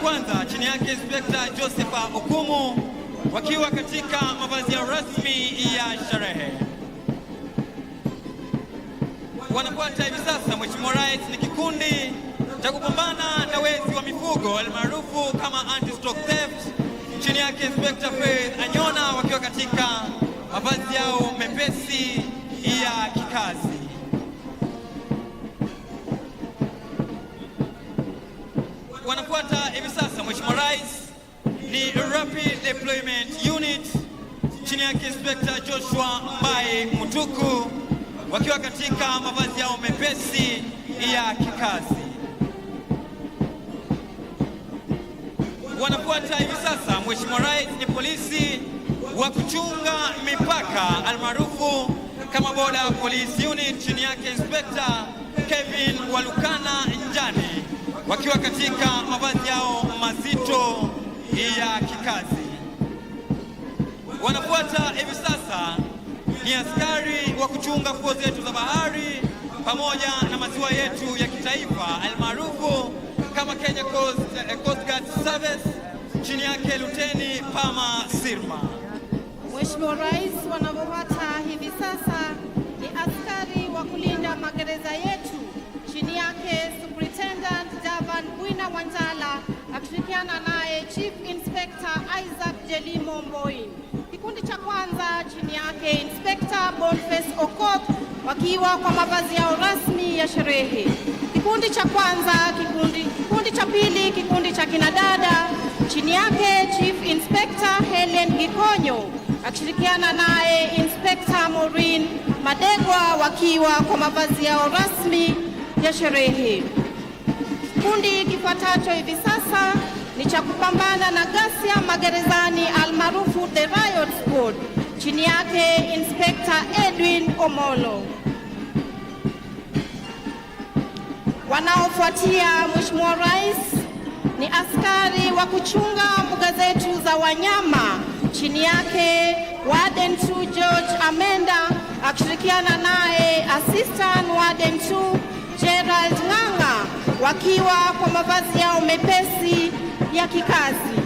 kwanza chini yake Inspector Joseph Okumu wakiwa katika mavazi ya rasmi ya sherehe. Wanafuata hivi sasa Mheshimiwa Rais ni kikundi cha kupambana na wezi wa mifugo almaarufu kama anti-stock theft chini yake Inspector Faith Anyona wakiwa katika mavazi yao mepesi ya kikazi. Wanafuata hivi sasa Mheshimiwa Rais ni Rapid Deployment Unit chini yake Inspector Joshua Mbaye Mutuku wakiwa katika mavazi yao mepesi ya kikazi. Wanafuata hivi sasa Mheshimiwa Rais ni polisi wa kuchunga mipaka almaarufu kama Border Police Unit chini yake Inspector Kevin Walukana Njani wakiwa katika mavazi yao mazito ya kikazi. Wanafuata hivi sasa ni askari wa kuchunga fuo zetu za bahari pamoja na maziwa yetu ya kitaifa almaarufu kama Kenya Coast Guard Service chini yake Luteni Pama Sirma. Mheshimiwa Rais, wanafuata hivi sasa ni askari wa kulinda magereza yetu chini yake Superintendent Javan Bwina Wanjala akishirikiana naye Chief Inspector Isaac Jelimo Mboi. Kikundi cha kwanza chini yake Inspector Boniface Okoth wakiwa kwa mavazi yao rasmi ya sherehe. Kikundi cha kwanza, kikundi cha pili, kikundi cha kinadada chini yake Chief Inspector Helen Gikonyo akishirikiana naye Inspector Maureen Madegwa wakiwa kwa mavazi yao rasmi ya sherehe. Kikundi kifuatacho hivi sasa ni cha kupambana na ghasia magerezani almaarufu The Riot Squad chini yake Inspector Edwin Omolo. Wanaofuatia Mheshimiwa Rais ni askari wa kuchunga mbuga zetu za wanyama chini yake Warden 2 George Amenda akishirikiana naye Assistant Warden 2 Gerald Nganga wakiwa kwa mavazi yao mepesi ya kikazi.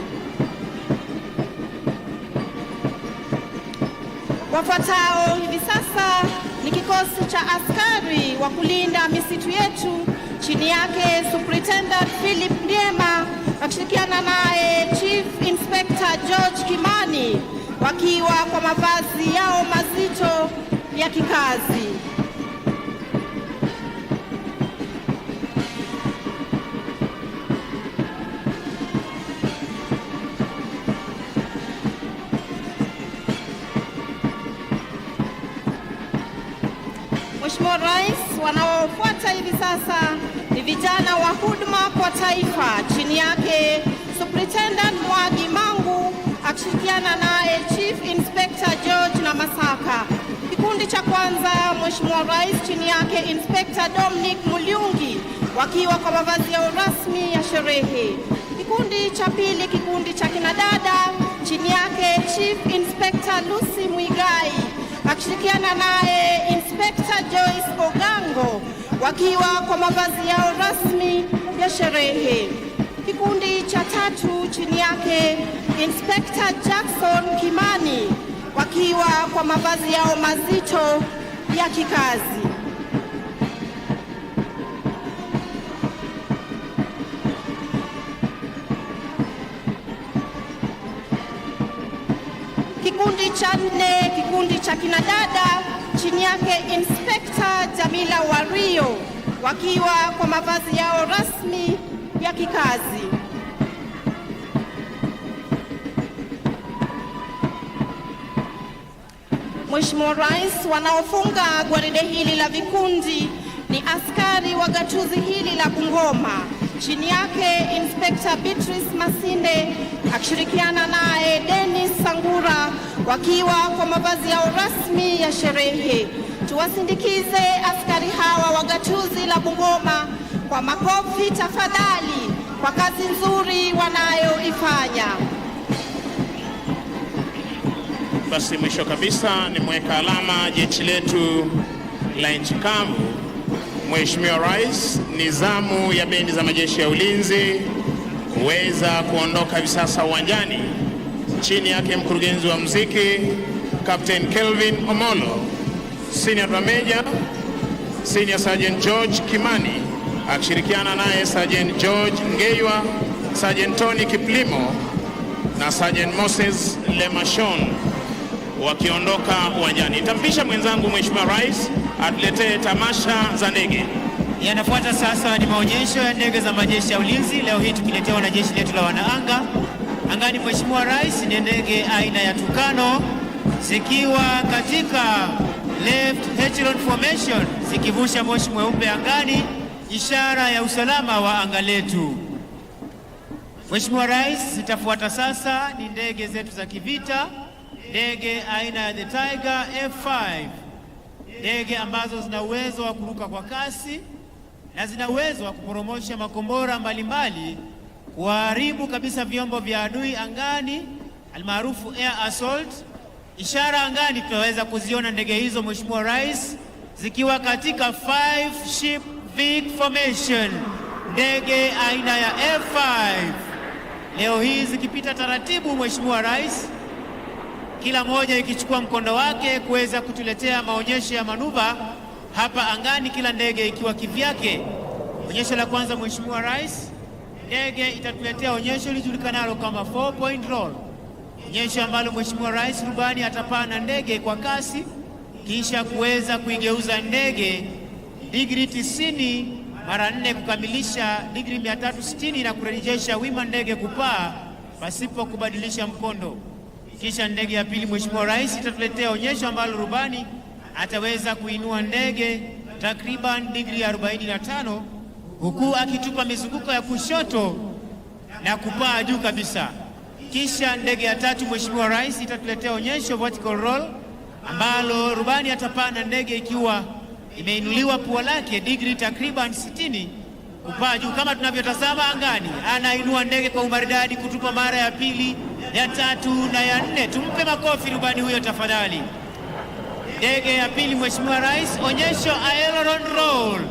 Wafuatao hivi sasa ni kikosi cha askari wa kulinda misitu yetu chini yake Superintendent Philip Ndiema akishirikiana naye Chief Inspector George Kimani wakiwa kwa mavazi yao mazito ya kikazi. Mheshimiwa Rais, wanaofuata hivi sasa ni vijana wa huduma kwa taifa chini yake Superintendent Mwagi Mangu akishirikiana naye Chief Inspector George na Masaka. Kikundi cha kwanza Mheshimiwa Rais chini yake Inspector Dominic Muliungi wakiwa kwa mavazi yao rasmi ya sherehe. Kikundi cha pili, kikundi cha kinadada chini yake Chief Inspector Lucy Mwigai akishirikiana naye Inspector Joyce Ogango wakiwa kwa mavazi yao rasmi ya sherehe. Kikundi cha tatu chini yake Inspector Jackson Kimani wakiwa kwa mavazi yao mazito ya kikazi. Kikundi cha nne, kikundi cha kinadada chini yake Inspector Jamila Wario wakiwa kwa mavazi yao rasmi ya kikazi. Mheshimiwa Rais, wanaofunga gwaride hili la vikundi ni askari wa gatuzi hili la Bungoma chini yake Inspector Beatrice Masinde akishirikiana naye Dennis Sangura wakiwa kwa mavazi yao rasmi ya sherehe. Tuwasindikize askari hawa wa gatuzi la Bungoma kwa makofi tafadhali kwa kazi nzuri wanayoifanya. Basi mwisho kabisa ni mweka alama jeshi letu la nchi kavu. Mheshimiwa Rais, nizamu ya bendi za majeshi ya ulinzi kuweza kuondoka hivi sasa uwanjani. Chini yake mkurugenzi wa muziki Captain Kelvin Omolo, Senior Drum Major Senior Sergeant George Kimani akishirikiana naye Sergeant George Ngeiwa, Sergeant Tony Kiplimo na Sergeant Moses Lemashon wakiondoka uwanjani. Nitampisha mwenzangu Mheshimiwa Rais atuletee tamasha za ndege. Yanafuata sasa ni maonyesho ya ndege za majeshi ya ulinzi, leo hii tukiletewa na jeshi letu la wanaanga. Angani Mheshimiwa Rais ni ndege aina ya Tucano zikiwa katika left echelon formation zikivusha moshi mweupe angani, ishara ya usalama wa anga letu. Mheshimiwa Rais, zitafuata sasa ni ndege zetu za kivita, ndege aina ya The Tiger F5, ndege ambazo zina uwezo wa kuruka kwa kasi na zina uwezo wa kuporomosha makombora mbalimbali kuharibu kabisa vyombo vya adui angani, almaarufu air assault. Ishara angani tunaweza kuziona ndege hizo Mheshimiwa Rais zikiwa katika 5 ship big formation, ndege aina ya F5 leo hii zikipita taratibu Mheshimiwa Rais, kila moja ikichukua mkondo wake kuweza kutuletea maonyesho ya manuva hapa angani, kila ndege ikiwa kivyake. Onyesho la kwanza Mheshimiwa Rais, ndege itatuletea onyesho lijulikanalo kama 4 point roll, onyesho ambalo Mheshimiwa Rais rubani atapaa na ndege kwa kasi kisha kuweza kuigeuza ndege digrii 90 mara 4 kukamilisha digrii 360 na kurejesha wima ndege kupaa pasipo kubadilisha mkondo. Kisha ndege ya pili Mheshimiwa Rais itatuletea onyesho ambalo rubani ataweza kuinua ndege takriban digrii 45 huku akitupa mizunguko ya kushoto na kupaa juu kabisa. Kisha ndege ya tatu Mheshimiwa Rais itatuletea onyesho vertical roll ambalo rubani atapaa na ndege ikiwa imeinuliwa pua lake digrii takriban 60 kupaa juu kama tunavyotazama angani. Anainua ndege kwa umaridadi kutupa mara ya pili, ya tatu na ya 4. Tumpe makofi rubani huyo tafadhali. Ndege ya pili Mheshimiwa Rais, onyesho aileron roll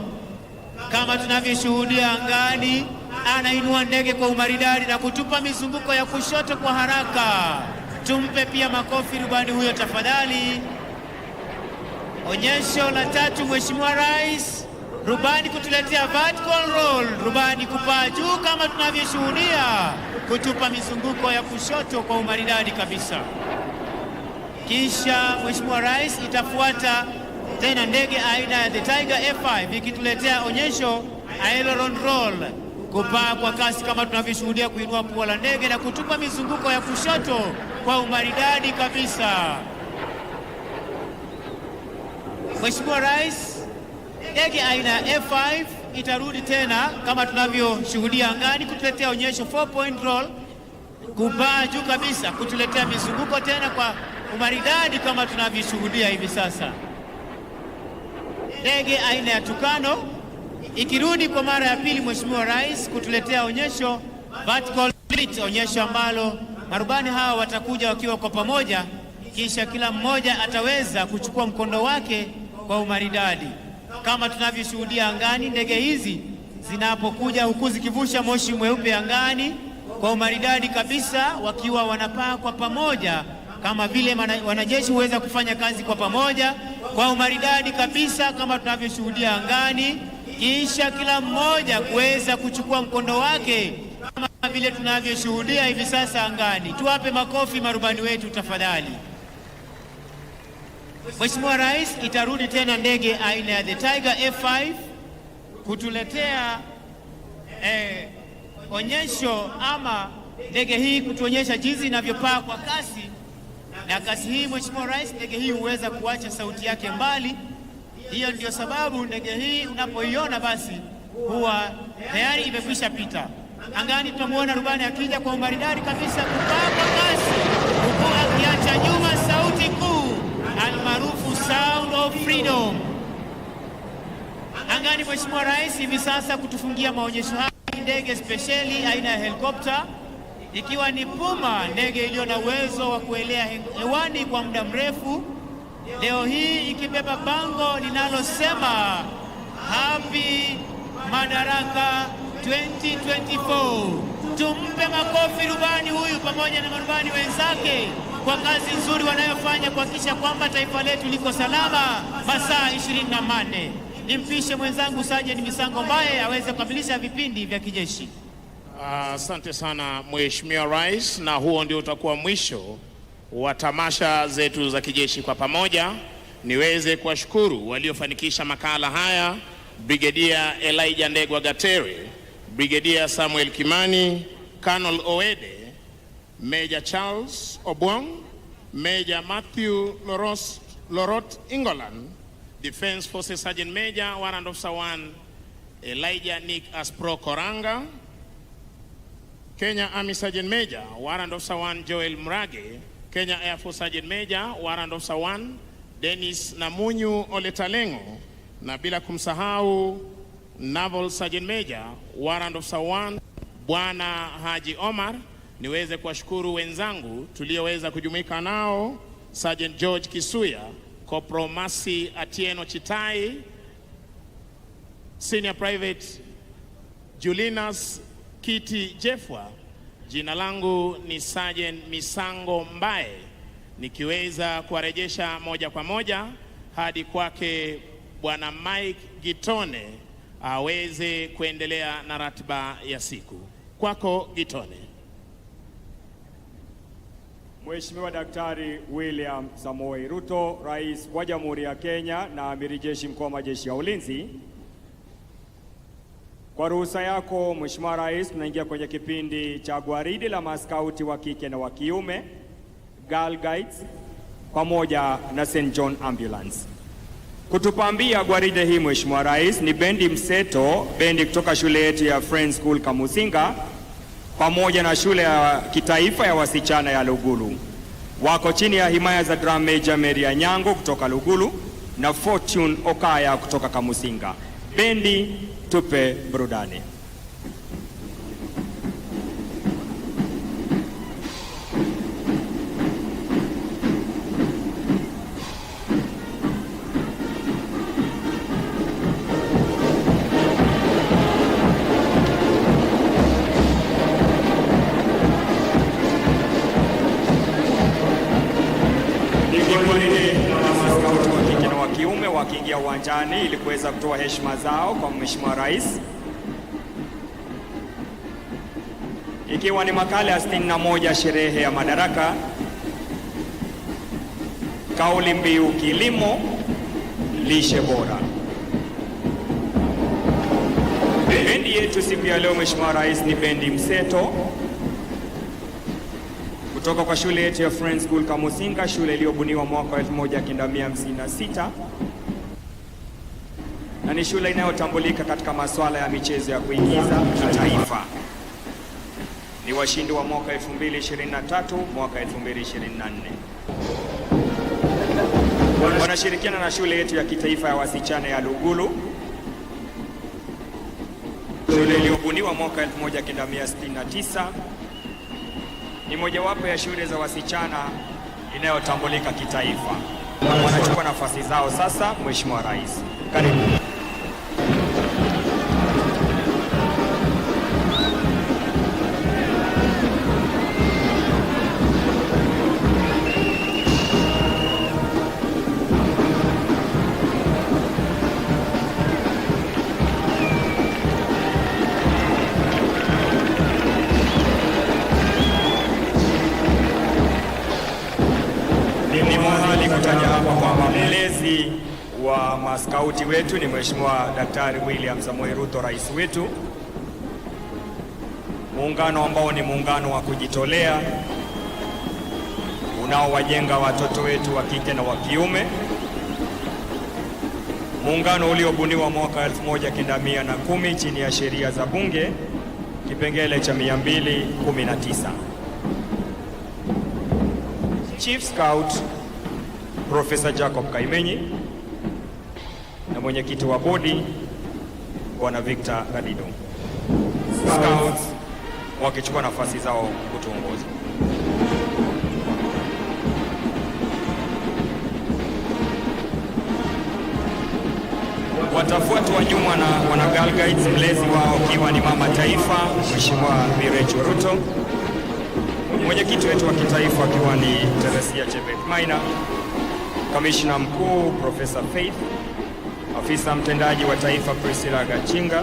kama tunavyoshuhudia angani. Anainua ndege kwa umaridadi na kutupa mizunguko ya kushoto kwa haraka. Tumpe pia makofi rubani huyo tafadhali. Onyesho la tatu Mheshimiwa Rais, rubani kutuletea vertical roll, rubani kupaa juu kama tunavyoshuhudia, kutupa mizunguko ya kushoto kwa umaridadi kabisa. Kisha Mheshimiwa Rais itafuata tena ndege aina ya The Tiger F5 ikituletea onyesho aileron roll, kupaa kwa kasi kama tunavyoshuhudia, kuinua pua la ndege na kutupa mizunguko ya kushoto kwa umaridadi kabisa. Mheshimiwa Rais, ndege aina ya F5 itarudi tena kama tunavyoshuhudia angani kutuletea onyesho 4 point roll, kupaa juu kabisa, kutuletea mizunguko tena kwa umaridadi kama tunavyoshuhudia hivi sasa. Ndege aina ya Tucano ikirudi kwa mara ya pili Mheshimiwa Rais kutuletea onyesho vertical split, onyesho ambalo marubani hawa watakuja wakiwa kwa pamoja, kisha kila mmoja ataweza kuchukua mkondo wake kwa umaridadi kama tunavyoshuhudia angani. Ndege hizi zinapokuja huku zikivusha moshi mweupe angani kwa umaridadi kabisa, wakiwa wanapaa kwa pamoja kama vile wanajeshi huweza kufanya kazi kwa pamoja kwa umaridadi kabisa kama tunavyoshuhudia angani, kisha kila mmoja kuweza kuchukua mkondo wake kama vile tunavyoshuhudia hivi sasa angani. Tuwape makofi marubani wetu tafadhali. Mheshimiwa Rais, itarudi tena ndege aina ya The Tiger F5 kutuletea onyesho ama ndege hii kutuonyesha jinsi inavyopaa kwa kasi. Na kasi hii Mheshimiwa Rais, ndege hii huweza kuacha sauti yake mbali. Hiyo ndio sababu ndege hii unapoiona basi huwa tayari imekwisha pita angani. Tunamuona rubani akija kwa umaridadi kabisa kupaa kwa kasi huku akiacha nyuma sauti kuu almaarufu sound of freedom angani. Mheshimiwa Rais hivi sasa kutufungia maonyesho haya ndege spesheli aina ya helikopta, ikiwa ni Puma, ndege iliyo na uwezo wa kuelea hewani kwa muda mrefu, leo hii ikibeba bango linalosema Happy Madaraka 2024 Tumpe makofi rubani huyu pamoja na marubani wenzake kwa kazi nzuri wanayofanya kuhakikisha kwamba taifa letu liko salama masaa 24. Nimpishe mwenzangu Sergeant Misango Mbaye aweze kukamilisha vipindi vya kijeshi. Asante sana Mheshimiwa Rais, na huo ndio utakuwa mwisho wa tamasha zetu za kijeshi kwa pamoja. Niweze kuwashukuru waliofanikisha makala haya: Brigadier Elijah Ndegwa Gatere, Brigadier Samuel Kimani, Colonel Oede, Major Charles Obwong, Major Matthew Lorot Ingolan, Defense Forces Sergeant Major Warrant Officer 1 Elijah Nick Aspro Koranga, Kenya Army Sergeant Major Warrant Officer 1 Joel Mrage, Kenya Air Force Sergeant Major Warrant Officer 1 Dennis Namunyu Oletalengo, na bila kumsahau Naval Sergeant Major Warrant Officer 1 Bwana Haji Omar. Niweze kuwashukuru wenzangu tulioweza kujumuika nao: Sergeant George Kisuya, Corporal Masi Atieno Chitai, Senior Private Julinas Kiti Jefwa. Jina langu ni Sergeant Misango Mbaye, nikiweza kuwarejesha moja kwa moja hadi kwake Bwana Mike Gitone aweze kuendelea na ratiba ya siku. Kwako Gitone. Mheshimiwa Daktari William Samoei Ruto, Rais wa Jamhuri ya Kenya na Amiri Jeshi Mkuu wa Majeshi ya Ulinzi. Kwa ruhusa yako Mheshimiwa Rais, tunaingia kwenye kipindi cha gwaridi la maskauti wa kike na wa kiume, Girl Guides, pamoja na St. John Ambulance. Kutupambia gwaride hii Mheshimiwa Rais ni bendi mseto, bendi kutoka shule yetu ya Friends School Kamusinga pamoja na shule ya kitaifa ya wasichana ya Lugulu. Wako chini ya himaya za Drum Major Mary Nyango kutoka Lugulu na Fortune Okaya kutoka Kamusinga. Bendi, tupe burudani. Wakiingia uwanjani ili kuweza kutoa heshima zao kwa Mheshimiwa Rais, ikiwa ni makala ya 61 sherehe ya madaraka, kauli mbiu kilimo lishe bora. Bendi yetu siku ya leo Mheshimiwa Rais ni bendi mseto kutoka kwa shule yetu ya Friends School Kamusinga, shule iliyobuniwa mwaka 1956 na ni shule inayotambulika katika masuala ya michezo ya kuigiza kitaifa. Ni washindi wa mwaka 2023, mwaka 2024. Wanashirikiana na shule yetu ya kitaifa ya wasichana ya Lugulu, shule iliyobuniwa mwaka 1969. Ni mojawapo ya shule za wasichana inayotambulika kitaifa. Wanachukua nafasi zao sasa. Mheshimiwa Rais, karibu. Mlezi wa maskauti wetu ni Mheshimiwa Daktari William Samoei Ruto, rais wetu. Muungano ambao ni muungano wa kujitolea unaowajenga watoto wetu wa kike na wa kiume. Muungano uliobuniwa mwaka 1910 chini ya sheria za bunge kipengele cha 219. Chief Scout Professor Jacob Kaimenyi na mwenyekiti wa bodi Bwana Victor Gadido. Scouts wakichukua nafasi zao kutuongoza. watafuatwa nyuma na wana Girl Guides, mlezi wao ukiwa ni mama taifa Mheshimiwa Bi Rachel Ruto, mwenyekiti wetu wa kitaifa akiwa ni Teresia Chebet Maina, kamishna mkuu Profesa Faith, afisa mtendaji wa taifa Priscilla Gachinga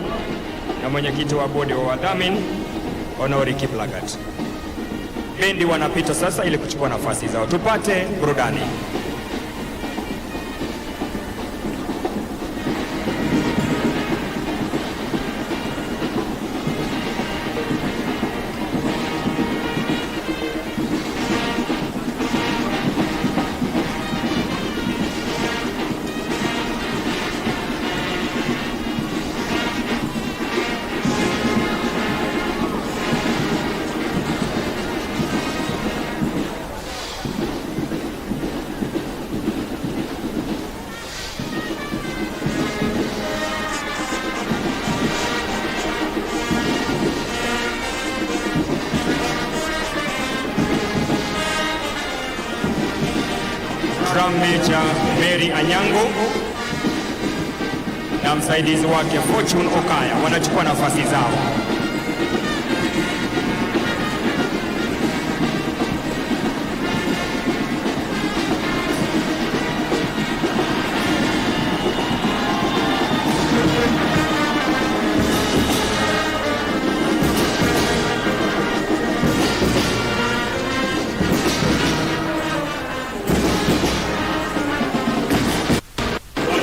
na mwenyekiti wa bodi wa wadhamini Honori Kiplagat. Bendi wanapita sasa ili kuchukua nafasi zao. Tupate burudani. Drum Major Mary Anyango na msaidizi wake Fortune Okaya wanachukua nafasi zao.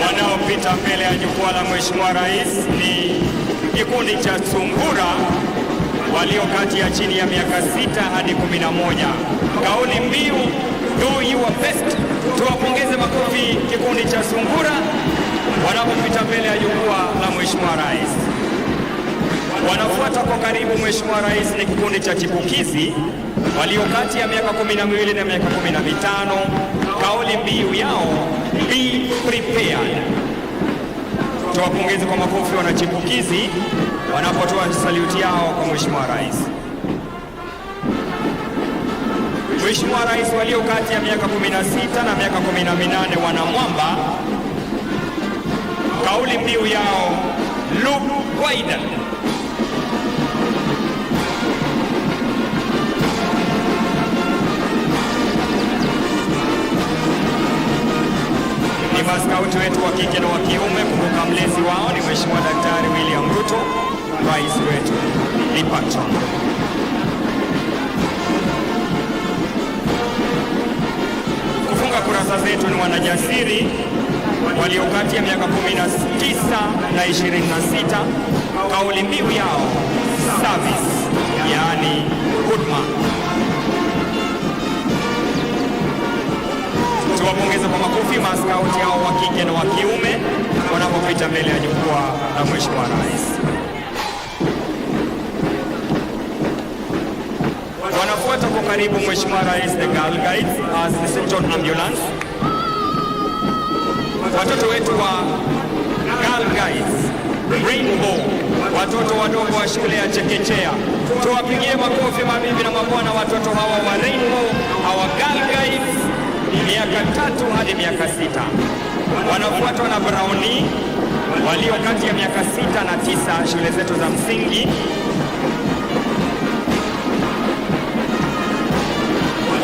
Wanaopita mbele ya jukwaa la Mheshimiwa Rais ni kikundi cha Sungura walio kati ya chini ya miaka 6 hadi 11. Kauli mbiu do your best. Tuwapongeze makofi kikundi cha Sungura wanapopita mbele ya jukwaa la Mheshimiwa Rais. Wanafuata kwa karibu Mheshimiwa Rais ni kikundi cha Chipukizi walio kati ya miaka 12 na miaka 15. Kauli mbiu yao be prepared. Tuwapongeze kwa makofi wana Chipukizi wanapotoa saluti yao kwa Mheshimiwa Rais. Mheshimiwa Rais walio kati ya miaka 16 na miaka 18 wana Mwamba. Kauli mbiu yao look wider. Ni maskauti wetu wa kike na wa kiume. Kumbuka mlezi wao ni Mheshimiwa Daktari William Ruto, rais wetu ni patron. Kufunga kurasa zetu ni wanajasiri walio kati ya miaka 19 na 26. Kauli mbiu yao service, yaani huduma. Tuwapongeze kwa makofi maskauti hao wa kike na wa kiume wanapopita mbele ya jukwaa la Mheshimiwa Rais. Wanafuata kwa karibu Mheshimiwa Rais the Girl Guides as the St. John Ambulance. Watoto wetu wa Girl Guides Rainbow, watoto wadogo wa shule ya chekechea. Tuwapigie makofi mabibi na mabwana watoto hawa wa Rainbow, hawa Girl Guides miaka 3 hadi miaka 6. Wanafuatwa na Brownie walio kati ya miaka 6 na 9 shule zetu za msingi.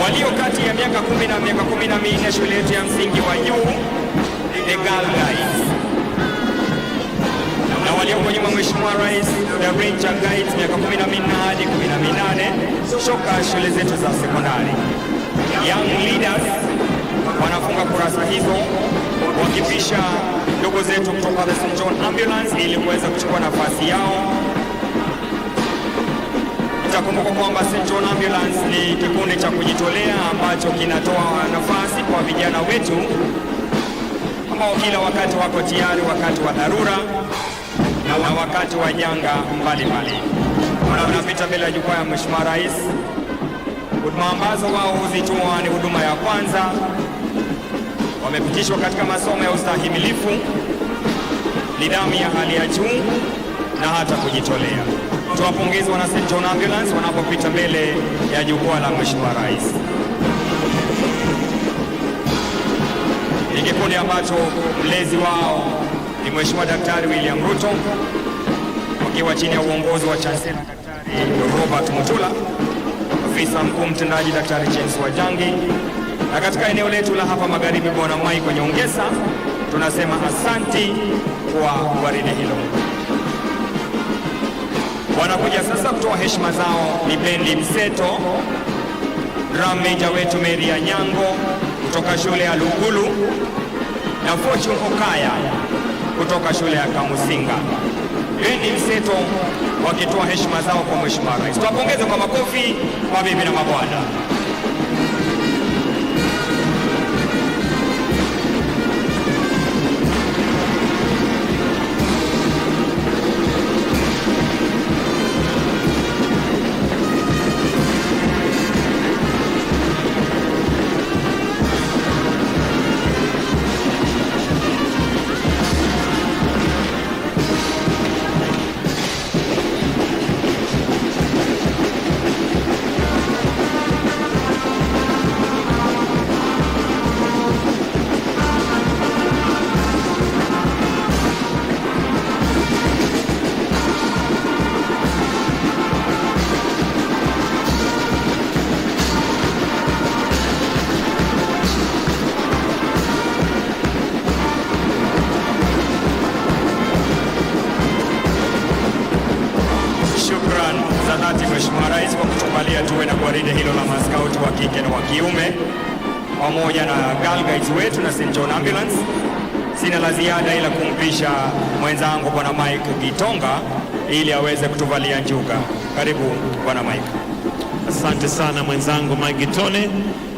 Walio kati ya miaka 10 na miaka 14 shule yetu ya msingi wa juu the Girl Guides. Na walioko nyuma Mheshimiwa Rais the Ranger Guides miaka 14 hadi 18 shoka shule zetu za sekondari. Young Leaders wanafunga kurasa hizo wakipisha ndugu zetu kutoka the St. John Ambulance ili kuweza kuchukua nafasi yao. Itakumbuka kwamba St. John Ambulance ni kikundi cha kujitolea ambacho kinatoa nafasi kwa vijana wetu ambao kila wakati wako tayari wakati wa dharura na wakati wa janga mbalimbali. Wanapita mbele ya jukwaa ya Mheshimiwa Rais. Huduma ambazo wao huzitoa ni huduma ya kwanza. Wamepitishwa katika masomo ya ustahimilifu, nidhamu ya hali ya juu na hata kujitolea. Tuwapongeze wana St. John Ambulance wanapopita mbele ya jukwaa la Mheshimiwa Rais. Ni kikundi ambacho mlezi wao ni ni Mheshimiwa Daktari William Ruto wakiwa chini ya uongozi wa Chancellor Daktari Robert Mutula, afisa mkuu mtendaji Daktari James Wajangi, na katika eneo letu la hapa magharibi Bwana Mike Nyongesa, tunasema asanti kwa gwaride hilo. Wanakuja sasa kutoa heshima zao ni bendi mseto, drum major wetu Mary Anyango kutoka shule ya Lugulu na Fortune Okaya kutoka shule ya Kamusinga. Bendi mseto wakitoa heshima zao kwa Mheshimiwa Rais. Tuwapongeze kwa makofi mabibi na mabwana. Mheshimiwa Rais kwa kutukubalia tuwe na gwaride hilo la maskauti wa kike na wa kiume pamoja na Girl Guides wetu na St. John Ambulance. Sina la ziada ila kumpisha mwenzangu Bwana Mike Gitonga ili aweze kutuvalia njuga. Karibu Bwana Mike. Asante sana mwenzangu Mike Gitone.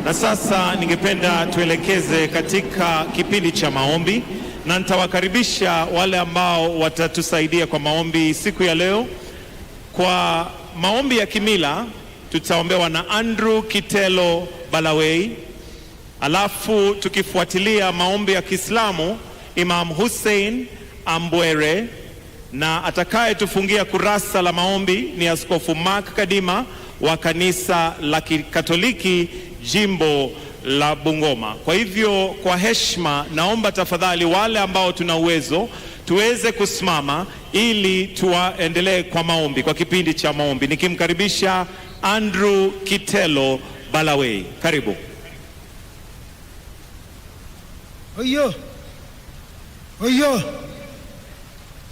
Na sasa ningependa tuelekeze katika kipindi cha maombi, na nitawakaribisha wale ambao watatusaidia kwa maombi siku ya leo. Kwa maombi ya kimila tutaombewa na Andrew Kitelo Balawei, alafu tukifuatilia maombi ya Kiislamu Imam Hussein Ambwere, na atakaye tufungia kurasa la maombi ni Askofu Mark Kadima wa kanisa la Katoliki jimbo la Bungoma. Kwa hivyo kwa heshima naomba tafadhali wale ambao tuna uwezo tuweze kusimama ili tuendelee kwa maombi, kwa kipindi cha maombi, nikimkaribisha Andrew Kitelo Balawei. Karibu. Oyo. Oyo.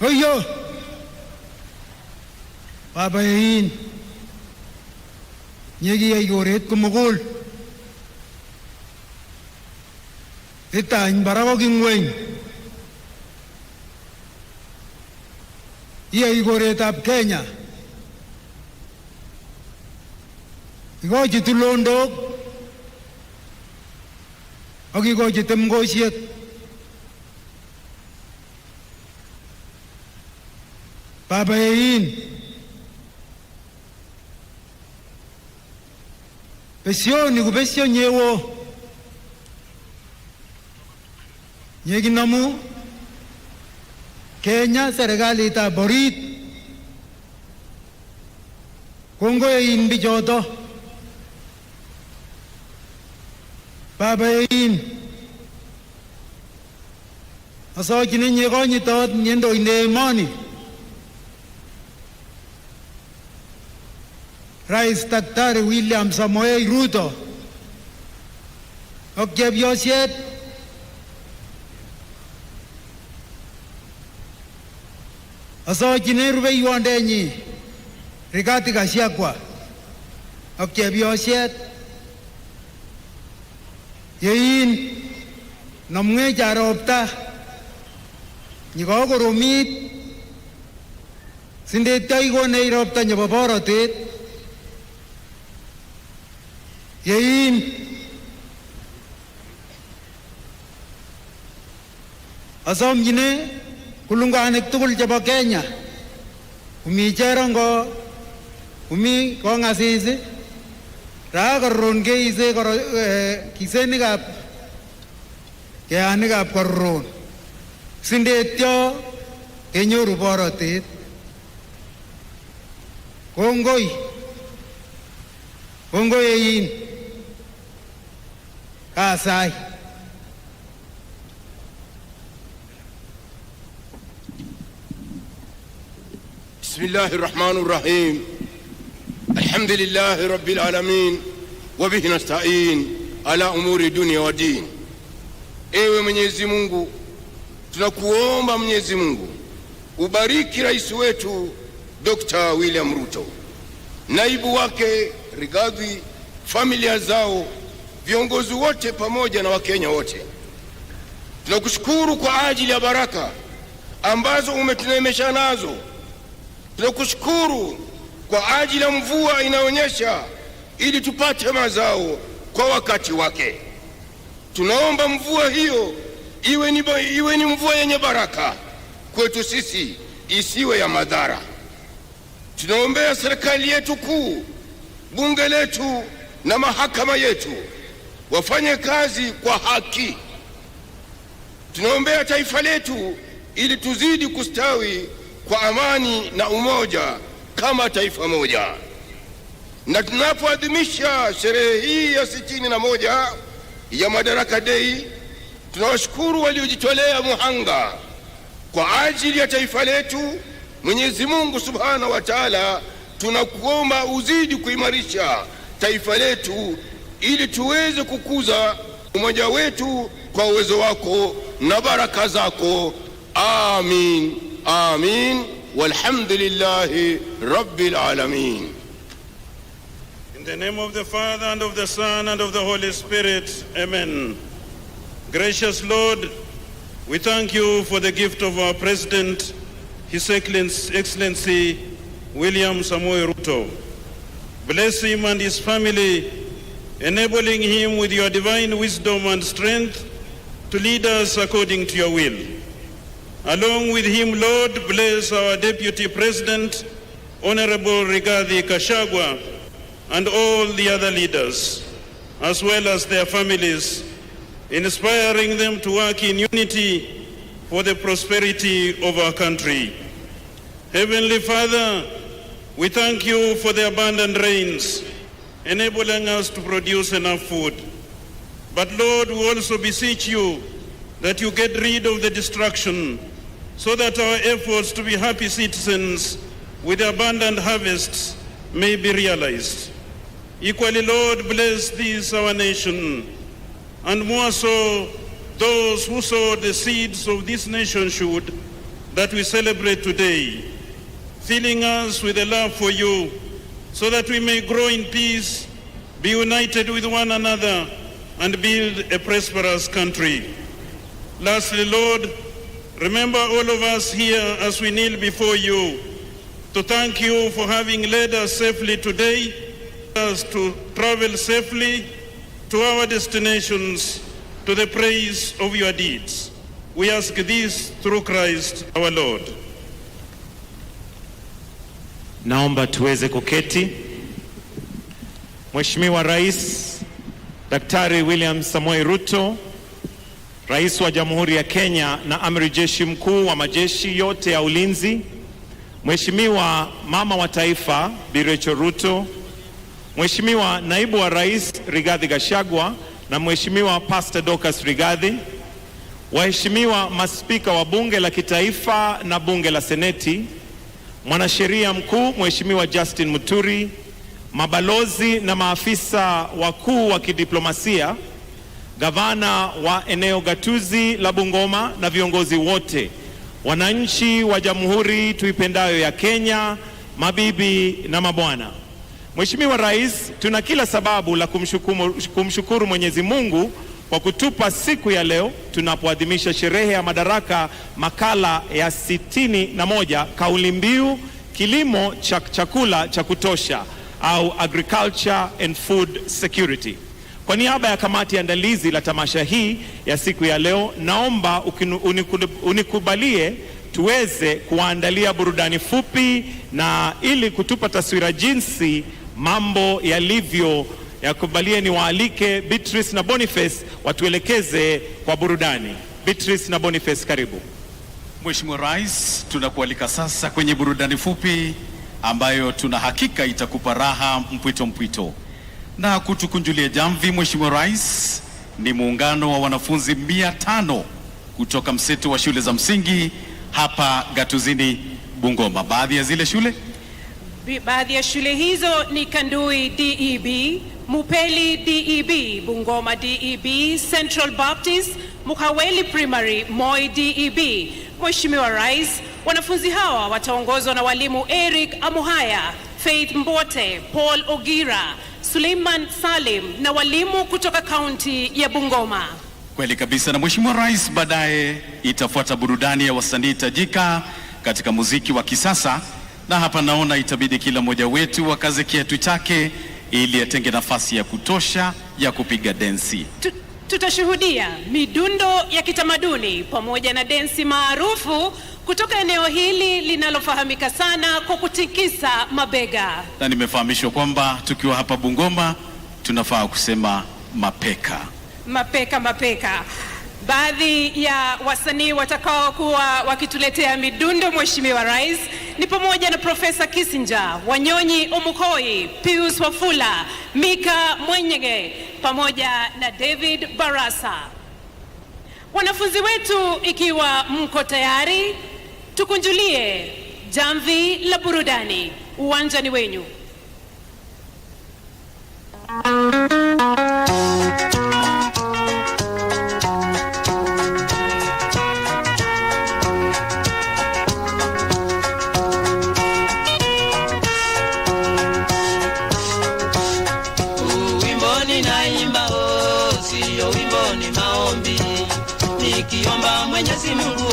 Oyo. Baba yin. Nyegi ay goret kumugul. Itany barago gingweng. Iya goretab Kenya. Igochi tulondok ak igochi temgosiek. Baba yin. Besioni kubesio nyewo. Nyeginamu Kenya serikalitab orit. Kongoin bichoto. Babain. Asachini nyekonyitot nyendoine emoni. Rais Daktari William Samoei Ruto ak chepyosiet asachini rubeiwondenyi Rigathi Gachagua ak chepyosiet yein namwech ropta nyikokoromit sindetyo ikonech ropta nebo borotet yein asomchine kulunganik tugul chebo Kenya, umi Cherongo, umi Kongasis, Rakaron keise kisenikab keanikab Koron sindetyo kenyoru borotet. Kongoi yein kasai. Bismillahir Rahmanir Rahim. Alhamdulillahi Rabbil Alamin wa bihi nasta'in ala umuri dunya wa din. Ewe Mwenyezi Mungu, tunakuomba Mwenyezi Mungu ubariki rais wetu Dr. William Ruto, naibu wake Rigathi, familia zao, viongozi wote pamoja na Wakenya wote. Tunakushukuru kwa ajili ya baraka ambazo umetuneemesha nazo. Tunakushukuru kwa ajili ya mvua inaonyesha ili tupate mazao kwa wakati wake. Tunaomba mvua hiyo iwe ni mvua yenye baraka kwetu sisi, isiwe ya madhara. Tunaombea serikali yetu kuu, bunge letu na mahakama yetu wafanye kazi kwa haki. Tunaombea taifa letu ili tuzidi kustawi kwa amani na umoja kama taifa moja. Na tunapoadhimisha sherehe hii ya 61 ya Madaraka Day, tunawashukuru waliojitolea muhanga kwa ajili ya taifa letu. Mwenyezi Mungu Subhanahu wa Ta'ala, tunakuomba uzidi kuimarisha taifa letu ili tuweze kukuza umoja wetu kwa uwezo wako na baraka zako. Amin, amin, walhamdulillahi rabbil alamin. In the name of the Father and of the Son and of the Holy Spirit, amen. Gracious Lord, we thank you for the gift of our President, His Excellency William Samoei Ruto. Bless him and his family, enabling him with your divine wisdom and strength to lead us according to your will. Along with him, Lord, bless our Deputy President, Honorable Rigathi Gachagua, and all the other leaders, as well as their families, inspiring them to work in unity for the prosperity of our country. Heavenly Father, we thank you for the abundant rains, enabling us to produce enough food. But Lord, we also beseech you that you get rid of the destruction, so that our efforts to be happy citizens with abundant harvests may be realized. Equally, Lord, bless this our nation, and more so those who sow the seeds of this nationhood that we celebrate today, filling us with a love for you, so that we may grow in peace, be united with one another, and build a prosperous country. Lastly, Lord, remember all of us here as we kneel before you to thank you for having led us safely today, us to travel safely to our destinations to the praise of your deeds. We ask this through Christ our Lord. Naomba tuweze kuketi. Mheshimiwa Rais Daktari William Samoei Ruto, Rais wa Jamhuri ya Kenya na Amiri Jeshi Mkuu wa majeshi yote ya ulinzi, Mheshimiwa Mama wa Taifa Bi Rachel Ruto, Mheshimiwa Naibu wa Rais Rigathi Gachagua na Mheshimiwa Pastor Dorcas Rigathi, waheshimiwa maspika wa Bunge la Kitaifa na Bunge la Seneti, Mwanasheria Mkuu Mheshimiwa Justin Muturi, mabalozi na maafisa wakuu wa kidiplomasia, gavana wa eneo gatuzi la Bungoma na viongozi wote, wananchi wa Jamhuri tuipendayo ya Kenya, mabibi na mabwana. Mheshimiwa Rais, tuna kila sababu la kumshukuru Mwenyezi Mungu kwa kutupa siku ya leo tunapoadhimisha sherehe ya madaraka makala ya 61, kauli mbiu kilimo cha chakula cha kutosha au agriculture and food security. Kwa niaba ya kamati ya andalizi la tamasha hii ya siku ya leo, naomba unikubalie tuweze kuandalia burudani fupi, na ili kutupa taswira jinsi mambo yalivyo, yakubalie ni waalike Beatrice na Boniface watuelekeze kwa burudani. Beatrice na Boniface, karibu. Mheshimiwa Rais, tunakualika sasa kwenye burudani fupi ambayo tuna hakika itakupa raha mpwito mpwito. Na kutukunjulia jamvi, Mheshimiwa Rais, ni muungano wa wanafunzi 500 kutoka mseto wa shule za msingi hapa Gatuzini Bungoma. Baadhi ya zile shule, baadhi ya shule hizo ni Kandui DEB, Mupeli DEB, Bungoma DEB, Central Baptist, Mukaweli Primary, Moi DEB. Mheshimiwa Rais, wanafunzi hawa wataongozwa na walimu Eric Amuhaya, Faith Mbote, Paul Ogira, Suleiman Salim na walimu kutoka kaunti ya Bungoma. Kweli kabisa. Na Mheshimiwa Rais, baadaye itafuata burudani ya wasanii tajika katika muziki wa kisasa, na hapa naona itabidi kila mmoja wetu akaze kiatu chake ili atenge nafasi ya kutosha ya kupiga densi. Tutashuhudia midundo ya kitamaduni pamoja na densi maarufu kutoka eneo hili linalofahamika sana kwa kutikisa mabega. Na nimefahamishwa kwamba tukiwa hapa Bungoma tunafaa kusema mapeka. Mapeka, mapeka. Baadhi ya wasanii watakao kuwa wakituletea midundo, Mheshimiwa Rais, ni pamoja na Profesa Kissinger, Wanyonyi Omukoi, Pius Wafula, Mika Mwenyege pamoja na David Barasa. Wanafunzi wetu, ikiwa mko tayari, tukunjulie jamvi la burudani. Uwanja ni wenyu. Nikiomba Mwenyezi Mungu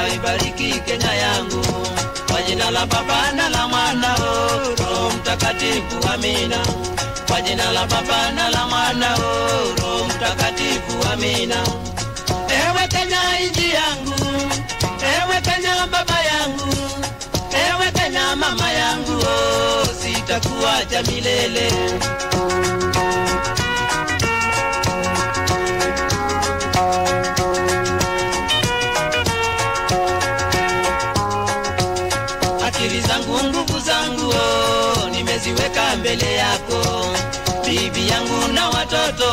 aibariki Kenya yangu, kwa jina la Baba na la Mwana Roho Mtakatifu, amina. Kwa jina la Baba na la Mwana Roho Mtakatifu, amina. Ewe Kenya nchi yangu, ewe Kenya baba yangu, ewe Kenya mama yangu, sitakuacha milele. Nguvu zangu nimeziweka mbele yako, bibi yangu na watoto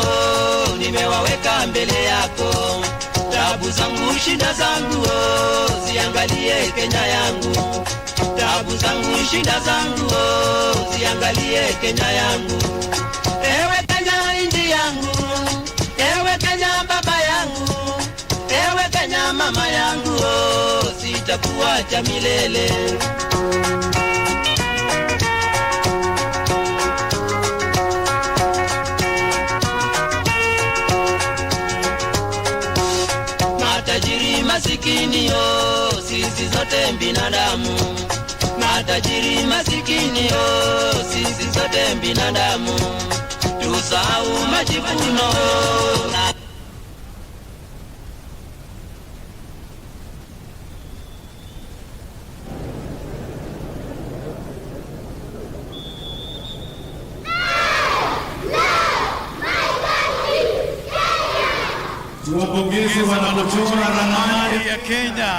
nimewaweka mbele yako. Tabu zangu shida zangu ziangalie Kenya yangu, tabu zangu shida zangu ziangalie Kenya yangu. Ewe Kenya nchi yangu, ewe Kenya baba yangu, ewe Kenya mama yangu, sitakuacha milele. Masikini sisi zote binadamu, matajiri masikini sisi zote binadamu, tusahau majivuno. Tuwapongeze wanaochora ramani ya Kenya.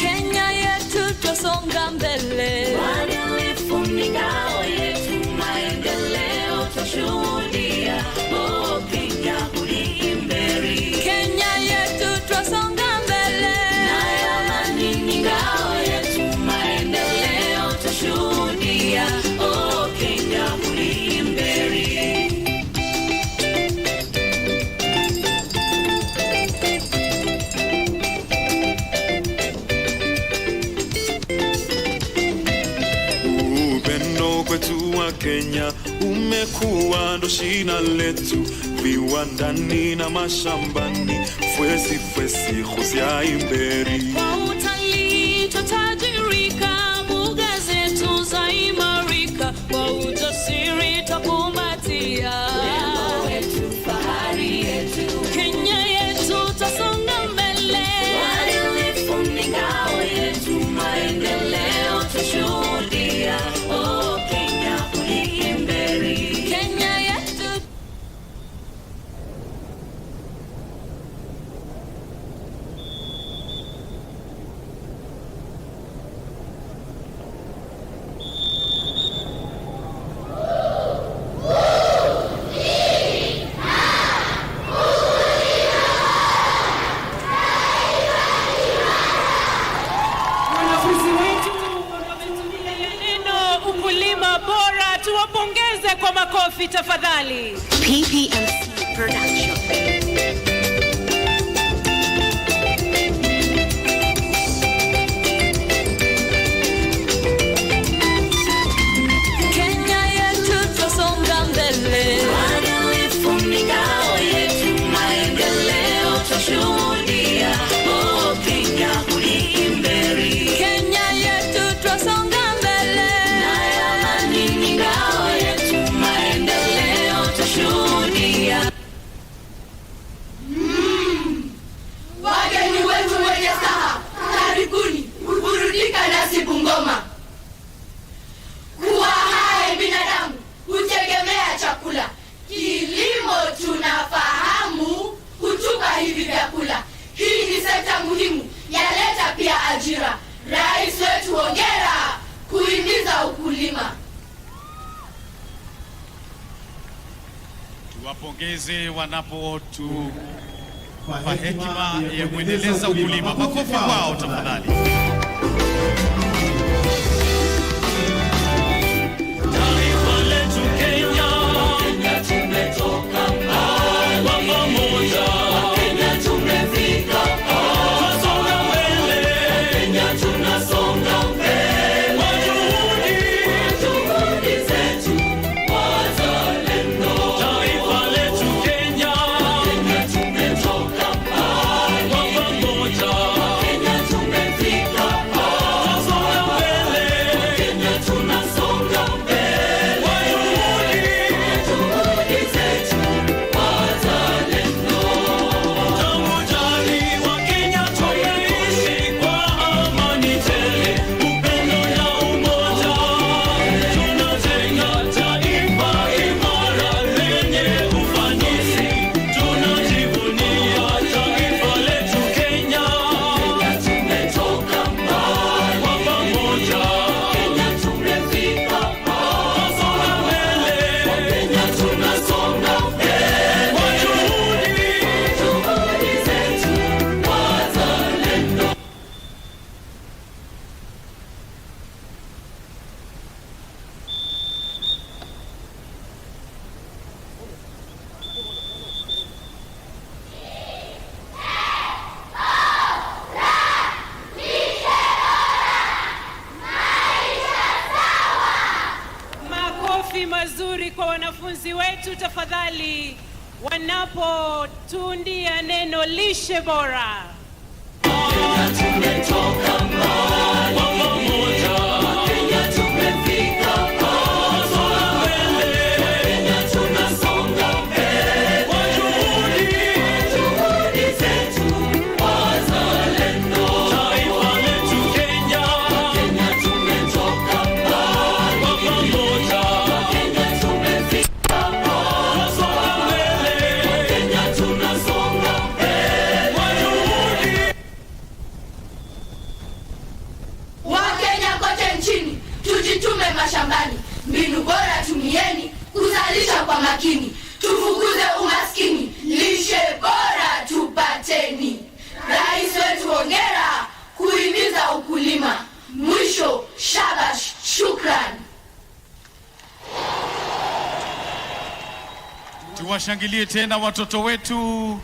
Kenya yetu twasonga mbele, uadilifu ni ngao yetu, maendeleo twashuhudia. Kenya uliimberi, Kenya yetu twasonga mbele, nayo amani ni ngao yetu, maendeleo twashuhudia. Oh, Kenya uliimberi. Upendo kwetu wa Kenya umekuwa ndo shina letu, viwandani na mashambani, fwesi fwesi husia imberi. Kwa utalii tutajirika, mbuga zetu zaimarika, kwa ujasiri takumbatia urembo wetu, fahari yetu. Kenya yetu tasonga mbele, uadilifu ni ngao yetu, maendeleo tushuhudia. Oh, Kenya uliimberi, Kenya yetu. Tuwapongeze kwa makofi tafadhali. PPMC Production. Kenya yetu tusonga mbele. Uadilifu ni ngao yetu, maendeleo tushuhudia. Oh, Kenya uliimberi. Kenya yetu tusonga mbele. Nayo amani ni ngao yetu, maendeleo tushuhudia. Wageni wetu wenye staha, karibuni kuburudika nasi Bungoma. Kuwa hai binadamu hutegemea chakula. Kilimo tunafahamu hutupa hivi vyakula. Hii ni sekta muhimu, yaleta pia ajira. Rais wetu hongera kuhimiza ukulima. Tuwapongeze wanapotu kwa hekima ya kuendeleza ukulima. Makofi kwao tafadhali. Taifa letu Kenya, Kenya tumetoka mbali. Kwa pamoja, Kenya tumefika mbali. Tunasonga mbele, Kenya tunasonga mbele. Kwa juhudi zetu, wazalendo. Taifa letu Kenya, Kenya tumetoka mbali. Kwa pamoja, Kenya tumefika mbali. Tunasonga mbele, Kenya tunasonga mbele. Kwa juhudi zetu, wazalendo. Tangu jadi wa Kenya tumeishi kwa amani tele, upendo na umoja. Tunajenga taifa imara lenye ufanisi. Tunajivunia taifa letu Kenya. Kenya tumetoka mbali. Kwa pamoja, Kenya tumefika mbali. Tunasonga mbele, Kenya tunasonga mbele. Kwa juhudi zetu, wazalendo. Makofi mazuri kwa wanafunzi wetu tafadhali, wanapotundia neno lishe bora. Kenya tumetoka mbali. Kwa pamoja, Kenya tumefika mbali. Tunasonga mbele, Kenya tunasonga mbele. Kwa juhudi zetu, wazalendo. Taifa letu Kenya, Kenya tumetoka mbali. Kwa pamoja, Kenya tumefika mbali. Tunasonga mbele, Kenya tunasonga mbele. Kwa juhudi. Wakenya kote nchini tujitume mashambani, mbinu bora tumieni kuzalisha kwa makini, tufukuze umaskini, lishe bora tupateni. Rais wetu hongera kuhimiza ukulima. Mwisho, shabash, shukran. Tuwashangilie tena watoto wetu.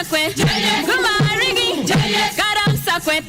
Sakwet, Gumarigi, Garam Sakwet.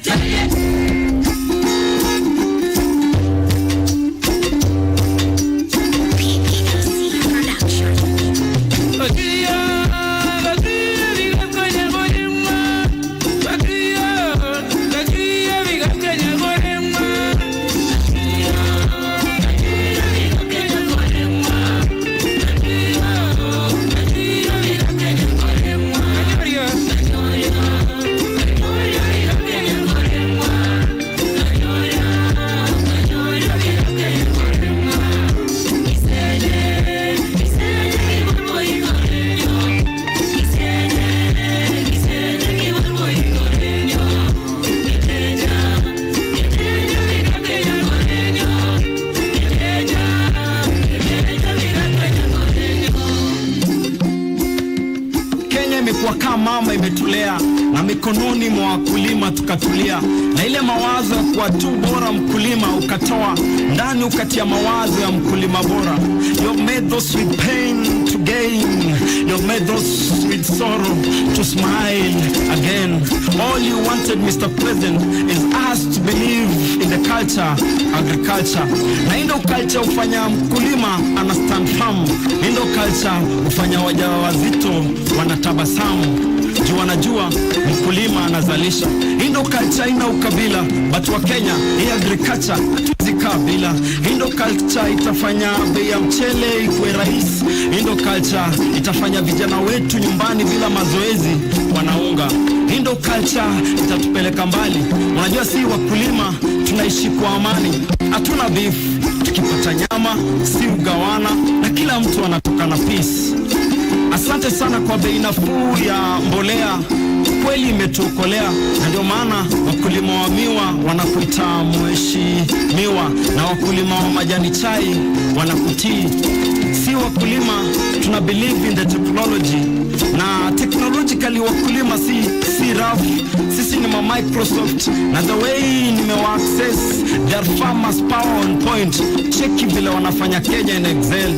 Mama imetulea na mikononi mwa wakulima tukatulia, na ile mawazo ya kuwa tu bora mkulima ukatoa ndani ukatia mawazo ya mkulima bora. You made those with pain to gain, you made those with sorrow to smile again. All you wanted, Mr. President, is us to believe in the culture, agriculture. Na indo culture ufanya mkulima ana stand firm, indo culture ufanya wajawazito wanatabasamu. Juu wanajua mkulima anazalisha. Indo culture ina ukabila, but wa Kenya hii agriculture hatuwezi kabila. Indo culture itafanya bei ya mchele ikuwe rahisi. Indo culture itafanya vijana wetu nyumbani bila mazoezi wanaunga. Indo culture itatupeleka mbali. Unajua si wakulima tunaishi kwa amani, hatuna beef, tukipata nyama si ugawana na kila mtu anatoka na peace. Asante sana kwa bei nafuu ya mbolea, kweli imetuokolea, na ndio maana wakulima wa miwa wanakuita mheshimiwa na wakulima wa majani chai wanakutii. Si wakulima tuna believe in the technology, na technologically wakulima si rough. Sisi ni ma Microsoft, na the way nimewa access their farmers power on point. Check vile wanafanya Kenya in Excel.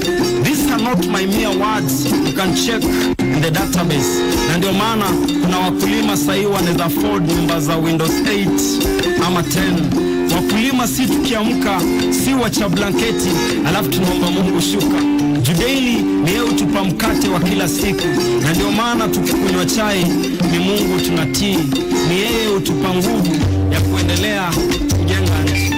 These are not my mere words, you can check in the database. Na ndio maana kuna wakulima sahi wanaweza afford nyumba za Windows 8 ama 10. Wakulima si tukiamka si wacha blanketi alafu tunaomba Mungu shuka. Judaili ni yeye utupa mkate wa kila siku, na ndio maana tukikunywa chai ni Mungu tunatii. Ni yeye utupa nguvu ya kuendelea kujenga nchi.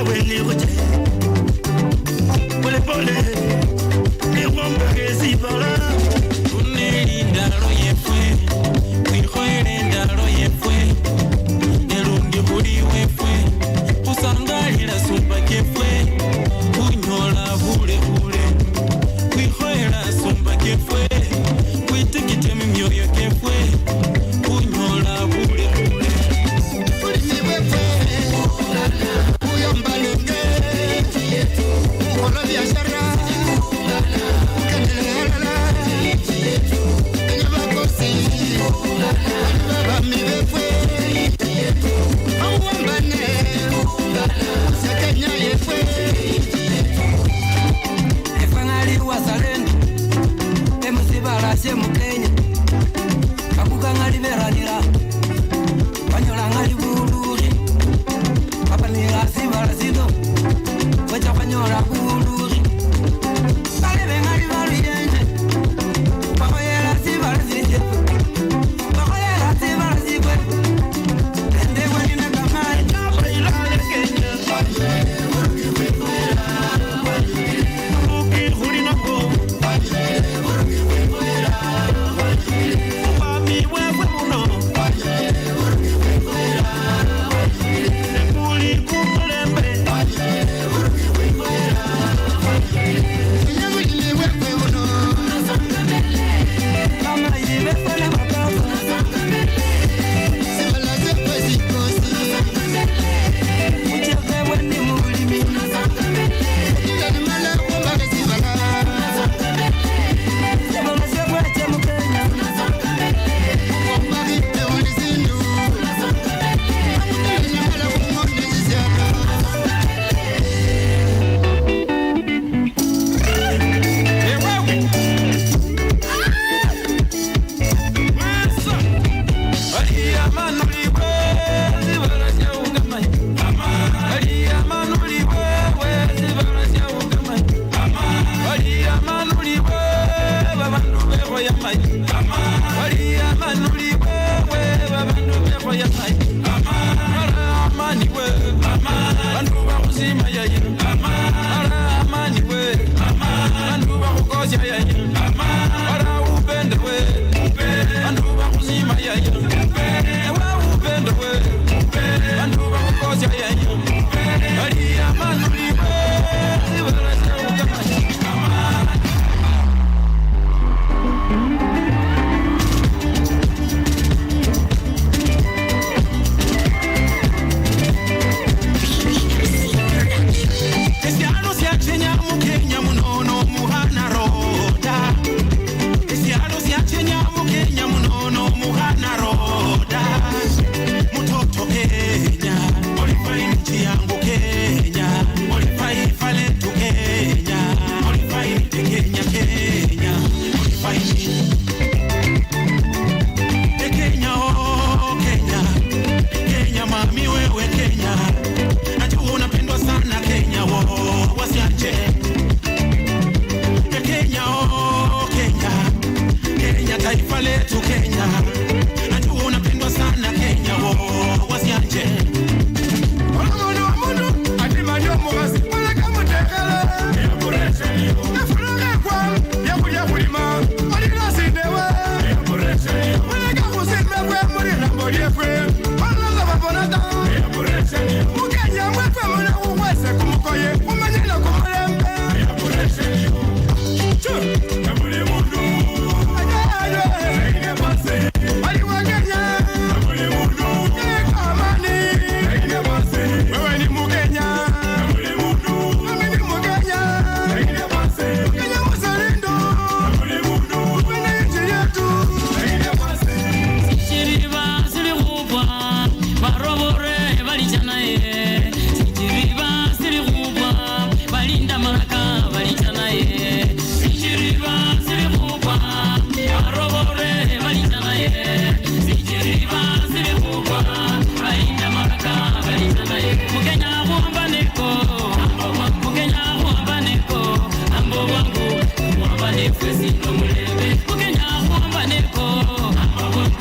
wewe nikoje pole pole niomba kesi bala unilinda royefwe wihoenda royefwe elundi buli wefwe usangalira sumba kefwe kunyola bule bule wihoera sumba kefwe witikite mimyoyo kefwe kunyola bule bule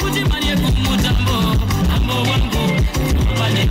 Kuti manye kumutambo ambo wangu wabane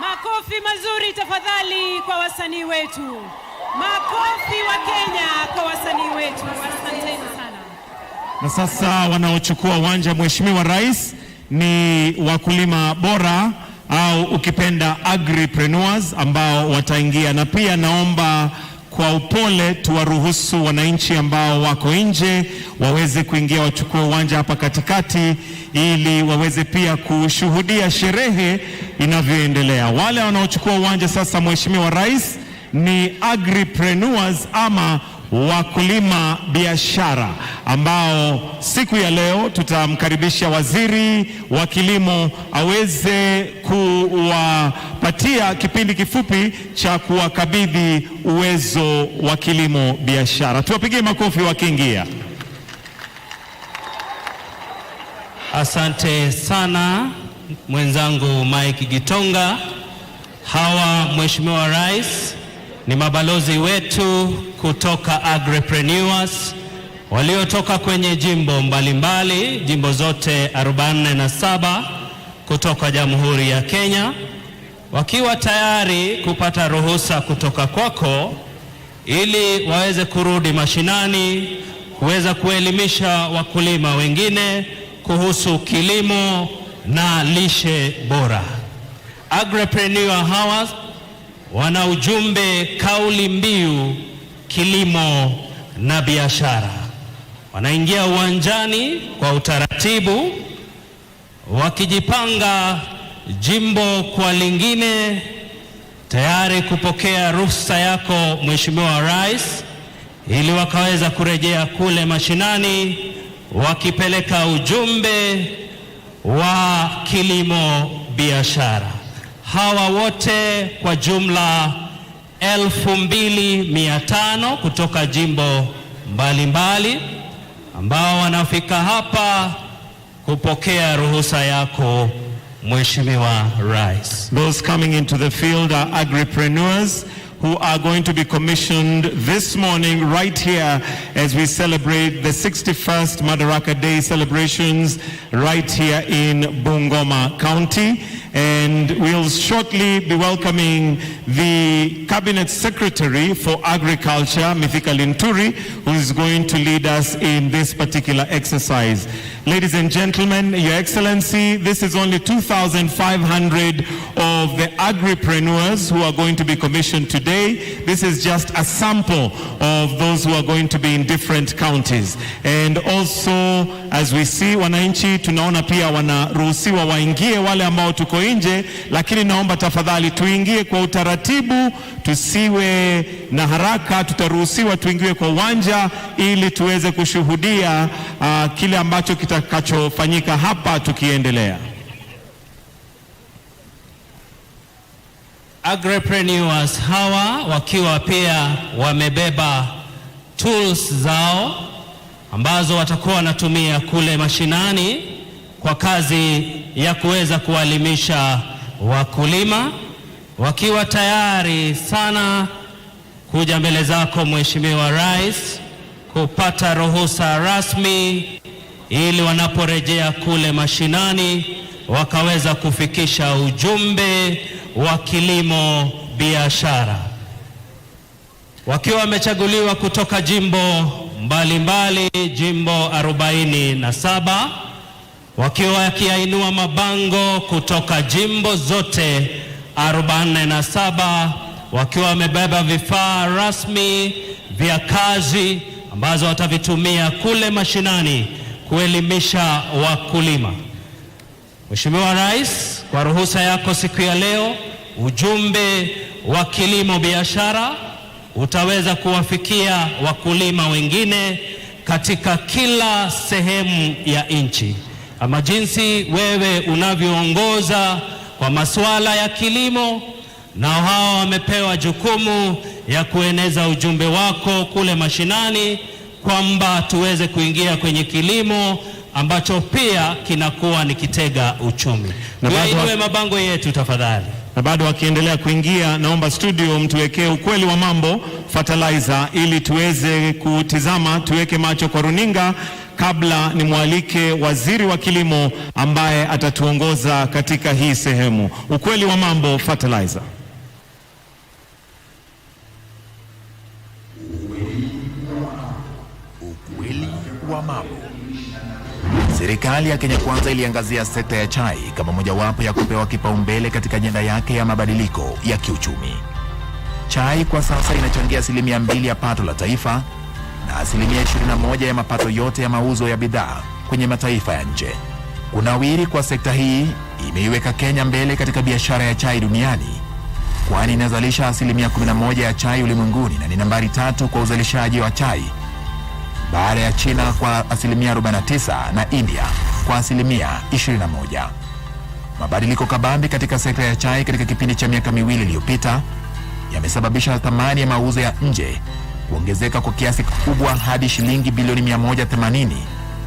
Makofi mazuri tafadhali kwa wasanii wetu. Makofi wa Kenya kwa wasanii wetu. Asanteni sana. Na sasa wanaochukua uwanja Mheshimiwa Rais ni wakulima bora au ukipenda agripreneurs ambao wataingia, na pia naomba kwa upole tuwaruhusu wananchi ambao wako nje waweze kuingia, wachukue uwanja hapa katikati ili waweze pia kushuhudia sherehe inavyoendelea. Wale wanaochukua uwanja sasa, Mheshimiwa Rais, ni agripreneurs ama wakulima biashara, ambao siku ya leo tutamkaribisha waziri wa kilimo aweze kuwapatia kipindi kifupi cha kuwakabidhi uwezo wa kilimo biashara. Tuwapigie makofi wakiingia. Asante sana mwenzangu Mike Gitonga. Hawa Mheshimiwa Rais ni mabalozi wetu kutoka agripreneurs waliotoka kwenye jimbo mbalimbali, jimbo zote 47 kutoka Jamhuri ya Kenya, wakiwa tayari kupata ruhusa kutoka kwako ili waweze kurudi mashinani kuweza kuelimisha wakulima wengine kuhusu kilimo na lishe bora. Agripreneur hawa wana ujumbe kauli mbiu kilimo na biashara. Wanaingia uwanjani kwa utaratibu, wakijipanga jimbo kwa lingine, tayari kupokea ruhusa yako Mheshimiwa Rais, ili wakaweza kurejea kule mashinani wakipeleka ujumbe wa kilimo biashara. Hawa wote kwa jumla 2,500 kutoka jimbo mbalimbali ambao wanafika hapa kupokea ruhusa yako Mheshimiwa Rais. Those coming into the field are agripreneurs who are going to be commissioned this morning right here as we celebrate the 61st Madaraka Day celebrations right here in Bungoma County. And we'll shortly be welcoming the Cabinet Secretary for Agriculture, Mithika Linturi, who is going to lead us in this particular exercise. Ladies and gentlemen, Your Excellency, this is only 2,500 of the agripreneurs who are going to be commissioned today. This is just a sample of those who are going to be in different counties. And also, as we see, wananchi tunaona pia wanaruhusiwa waingie wale ambao tuko nje, lakini naomba tafadhali tuingie kwa utaratibu, tusiwe na haraka. Tutaruhusiwa tuingie kwa uwanja ili tuweze kushuhudia kile ambacho kitakachofanyika hapa tukiendelea. Agripreneurs hawa wakiwa pia wamebeba tools zao ambazo watakuwa wanatumia kule mashinani kwa kazi ya kuweza kuwaelimisha wakulima, wakiwa tayari sana kuja mbele zako Mheshimiwa Rais kupata ruhusa rasmi ili wanaporejea kule mashinani wakaweza kufikisha ujumbe wa kilimo biashara. Wakiwa wamechaguliwa kutoka jimbo mbalimbali, jimbo 47, wakiwa wakiinua mabango kutoka jimbo zote 47, wakiwa wamebeba vifaa rasmi vya kazi ambazo watavitumia kule mashinani kuelimisha wakulima. Mheshimiwa Rais, kwa ruhusa yako siku ya leo, ujumbe wa kilimo biashara utaweza kuwafikia wakulima wengine katika kila sehemu ya nchi. Ama jinsi wewe unavyoongoza kwa masuala ya kilimo, nao hawa wamepewa jukumu ya kueneza ujumbe wako kule mashinani kwamba tuweze kuingia kwenye kilimo ambacho pia kinakuwa ni kitega uchumi. Tuinue mabango yetu tafadhali. Na bado wakiendelea kuingia, naomba studio mtuwekee ukweli wa mambo fertilizer ili tuweze kutizama, tuweke macho kwa runinga kabla nimwalike waziri wa kilimo ambaye atatuongoza katika hii sehemu. Ukweli wa mambo fertilizer. Ukweli wa mambo. Serikali ya Kenya Kwanza iliangazia sekta ya chai kama mojawapo ya kupewa kipaumbele katika ajenda yake ya mabadiliko ya kiuchumi. Chai kwa sasa inachangia 2% ya pato la taifa na 21% ya mapato yote ya mauzo ya bidhaa kwenye mataifa ya nje. Kunawiri kwa sekta hii imeiweka Kenya mbele katika biashara ya chai duniani, kwani inazalisha 11% ya chai ulimwenguni na ni nambari 3 kwa uzalishaji wa chai baada ya China kwa 49% na India kwa 21%. Mabadiliko kabambi katika sekta ya chai katika kipindi cha miaka miwili iliyopita yamesababisha thamani ya mauzo ya nje kuongezeka kwa kiasi kikubwa hadi shilingi bilioni 180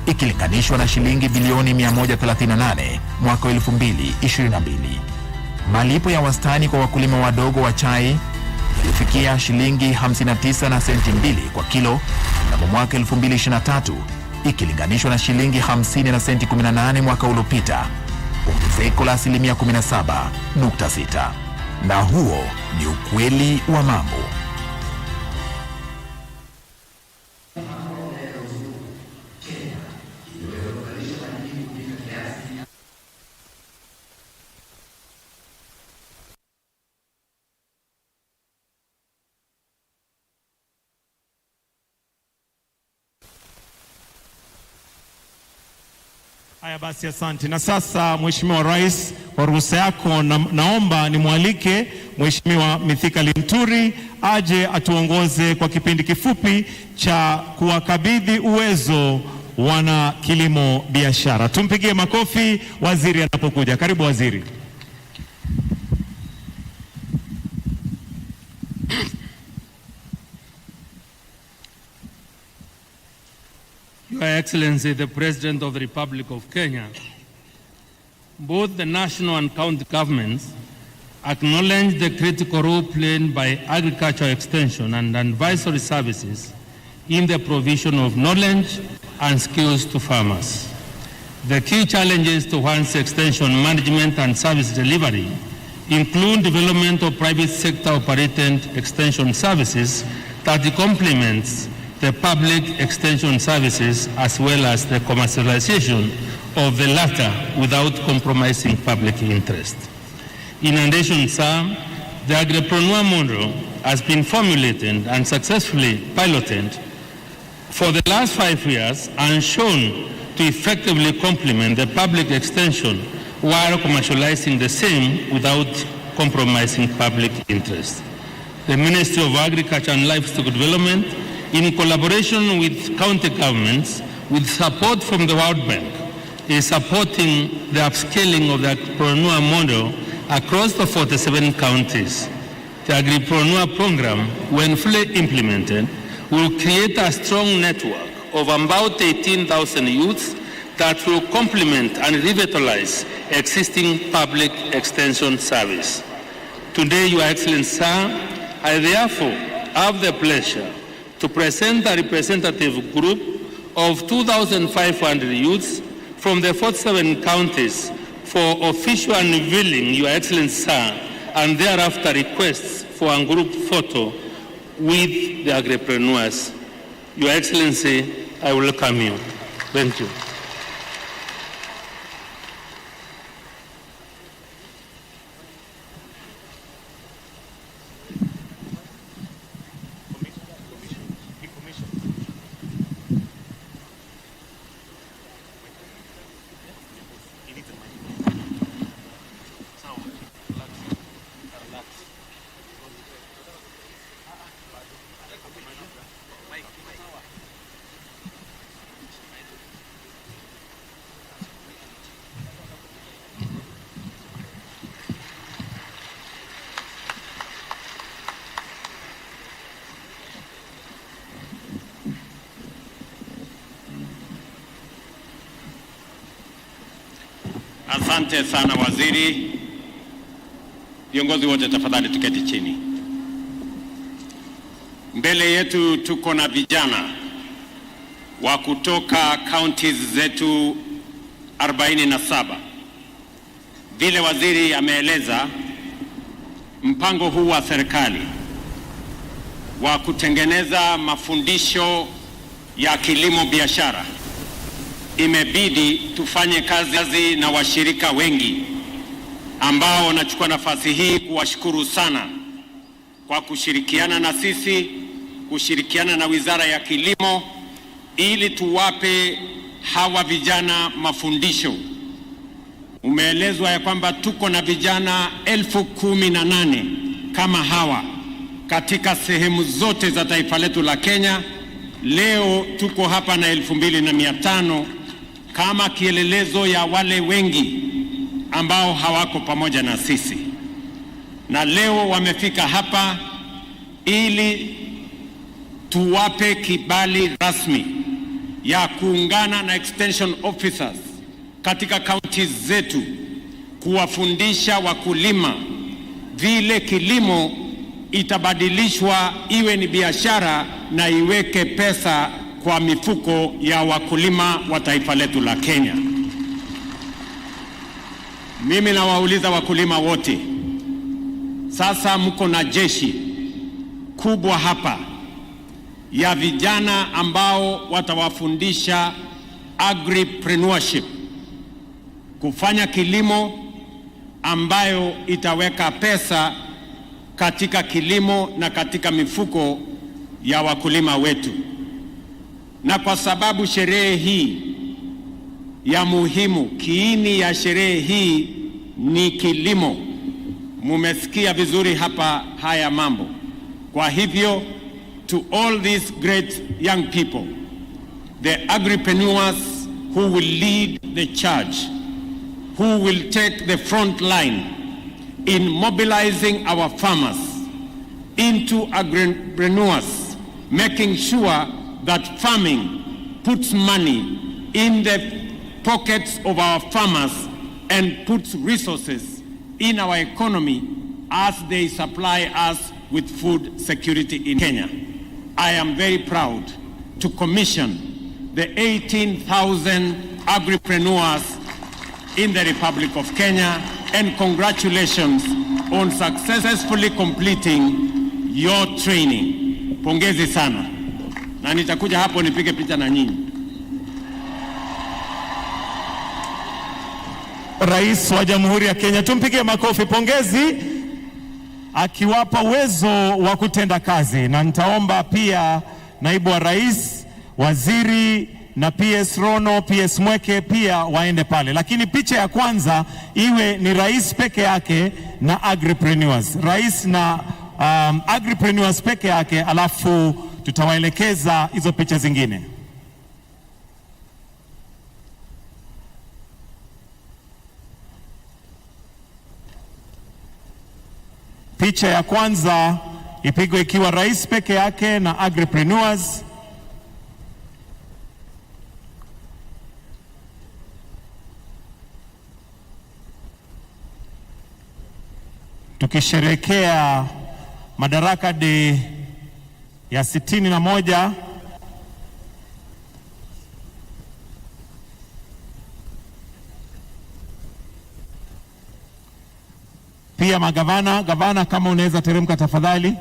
ikilinganishwa na shilingi bilioni 138 mwaka 2022. Malipo ya wastani kwa wakulima wadogo wa chai yalifikia shilingi 59 na senti 2 kwa kilo mnamo mwaka 2023 ikilinganishwa na shilingi 50 na senti 18 mwaka uliopita, ongezeko la 17.6. Na huo ni ukweli wa mambo. Haya basi, asante. Na sasa Mheshimiwa Rais, kwa ruhusa yako naomba nimwalike Mheshimiwa Mithika Linturi aje atuongoze kwa kipindi kifupi cha kuwakabidhi uwezo wana kilimo biashara. Tumpigie makofi waziri anapokuja. Karibu waziri. Your Excellency, the President of the Republic of Kenya, both the national and county governments acknowledge the critical role played by agricultural extension and advisory services in the provision of knowledge and skills to farmers. The key challenges to one's extension management and service delivery include development of private sector operated extension services that complements the public extension services as well as the commercialization of the latter without compromising public interest. In addition, sir, the agripreneur model has been formulated and successfully piloted for the last 5 years and shown to effectively complement the public extension while commercializing the same without compromising public interest. The Ministry of Agriculture and Livestock Development, in collaboration with county governments, with support from the World Bank, is supporting the upscaling of the agripreneur model across the 47 counties. The agripreneur program, when fully implemented, will create a strong network of about 18,000 youths that will complement and revitalize existing public extension service. Today, Your Excellency, sir, I therefore have the pleasure to present a representative group of 2,500 youths from the 47 counties for official unveiling, Your Excellency, sir, and thereafter requests for a group photo with the agripreneurs. Your Excellency, I welcome you. Thank you. Asante sana waziri. Viongozi wote tafadhali tuketi chini. Mbele yetu tuko na vijana wa kutoka counties zetu 47. Vile waziri ameeleza, mpango huu wa serikali wa kutengeneza mafundisho ya kilimo biashara, imebidi tufanye kazi na washirika wengi ambao wanachukua nafasi hii kuwashukuru sana kwa kushirikiana na sisi, kushirikiana na Wizara ya Kilimo ili tuwape hawa vijana mafundisho. Umeelezwa ya kwamba tuko na vijana 18,000 kama hawa katika sehemu zote za taifa letu la Kenya. Leo tuko hapa na 2,500 kama kielelezo ya wale wengi ambao hawako pamoja na sisi, na leo wamefika hapa ili tuwape kibali rasmi ya kuungana na extension officers katika counties zetu kuwafundisha wakulima vile kilimo itabadilishwa iwe ni biashara na iweke pesa kwa mifuko ya wakulima wa taifa letu la Kenya. Mimi nawauliza wakulima wote, sasa mko na jeshi kubwa hapa ya vijana ambao watawafundisha agripreneurship, kufanya kilimo ambayo itaweka pesa katika kilimo na katika mifuko ya wakulima wetu. Na kwa sababu sherehe hii ya muhimu, kiini ya sherehe hii ni kilimo, mumesikia vizuri hapa haya mambo. Kwa hivyo, to all these great young people, the agripreneurs who will lead the charge, who will take the front line in mobilizing our farmers into agripreneurs, making sure that farming puts money in the pockets of our farmers and puts resources in our economy as they supply us with food security in Kenya. I am very proud to commission the 18,000 agripreneurs in the Republic of Kenya, and congratulations on successfully completing your training. Pongezi sana. Na nitakuja hapo nipige picha na nyinyi. Rais wa Jamhuri ya Kenya, tumpige makofi pongezi, akiwapa uwezo wa kutenda kazi. Na nitaomba pia naibu wa rais, waziri na PS Rono, PS Mweke pia waende pale, lakini picha ya kwanza iwe ni rais peke yake na agripreneurs, rais na agripreneurs peke yake, alafu tutawaelekeza hizo picha zingine. Picha ya kwanza ipigwe ikiwa rais peke yake na agripreneurs. Tukisherehekea Madaraka Day ya 61 pia gavana kama unaweza teremka tafadhali.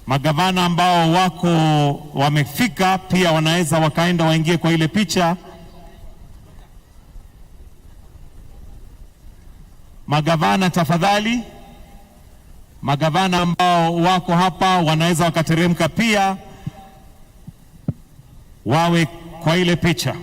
Magavana ambao wako wamefika pia wanaweza wakaenda waingie kwa ile picha. Magavana tafadhali, magavana ambao wako hapa wanaweza wakateremka pia wawe kwa ile picha.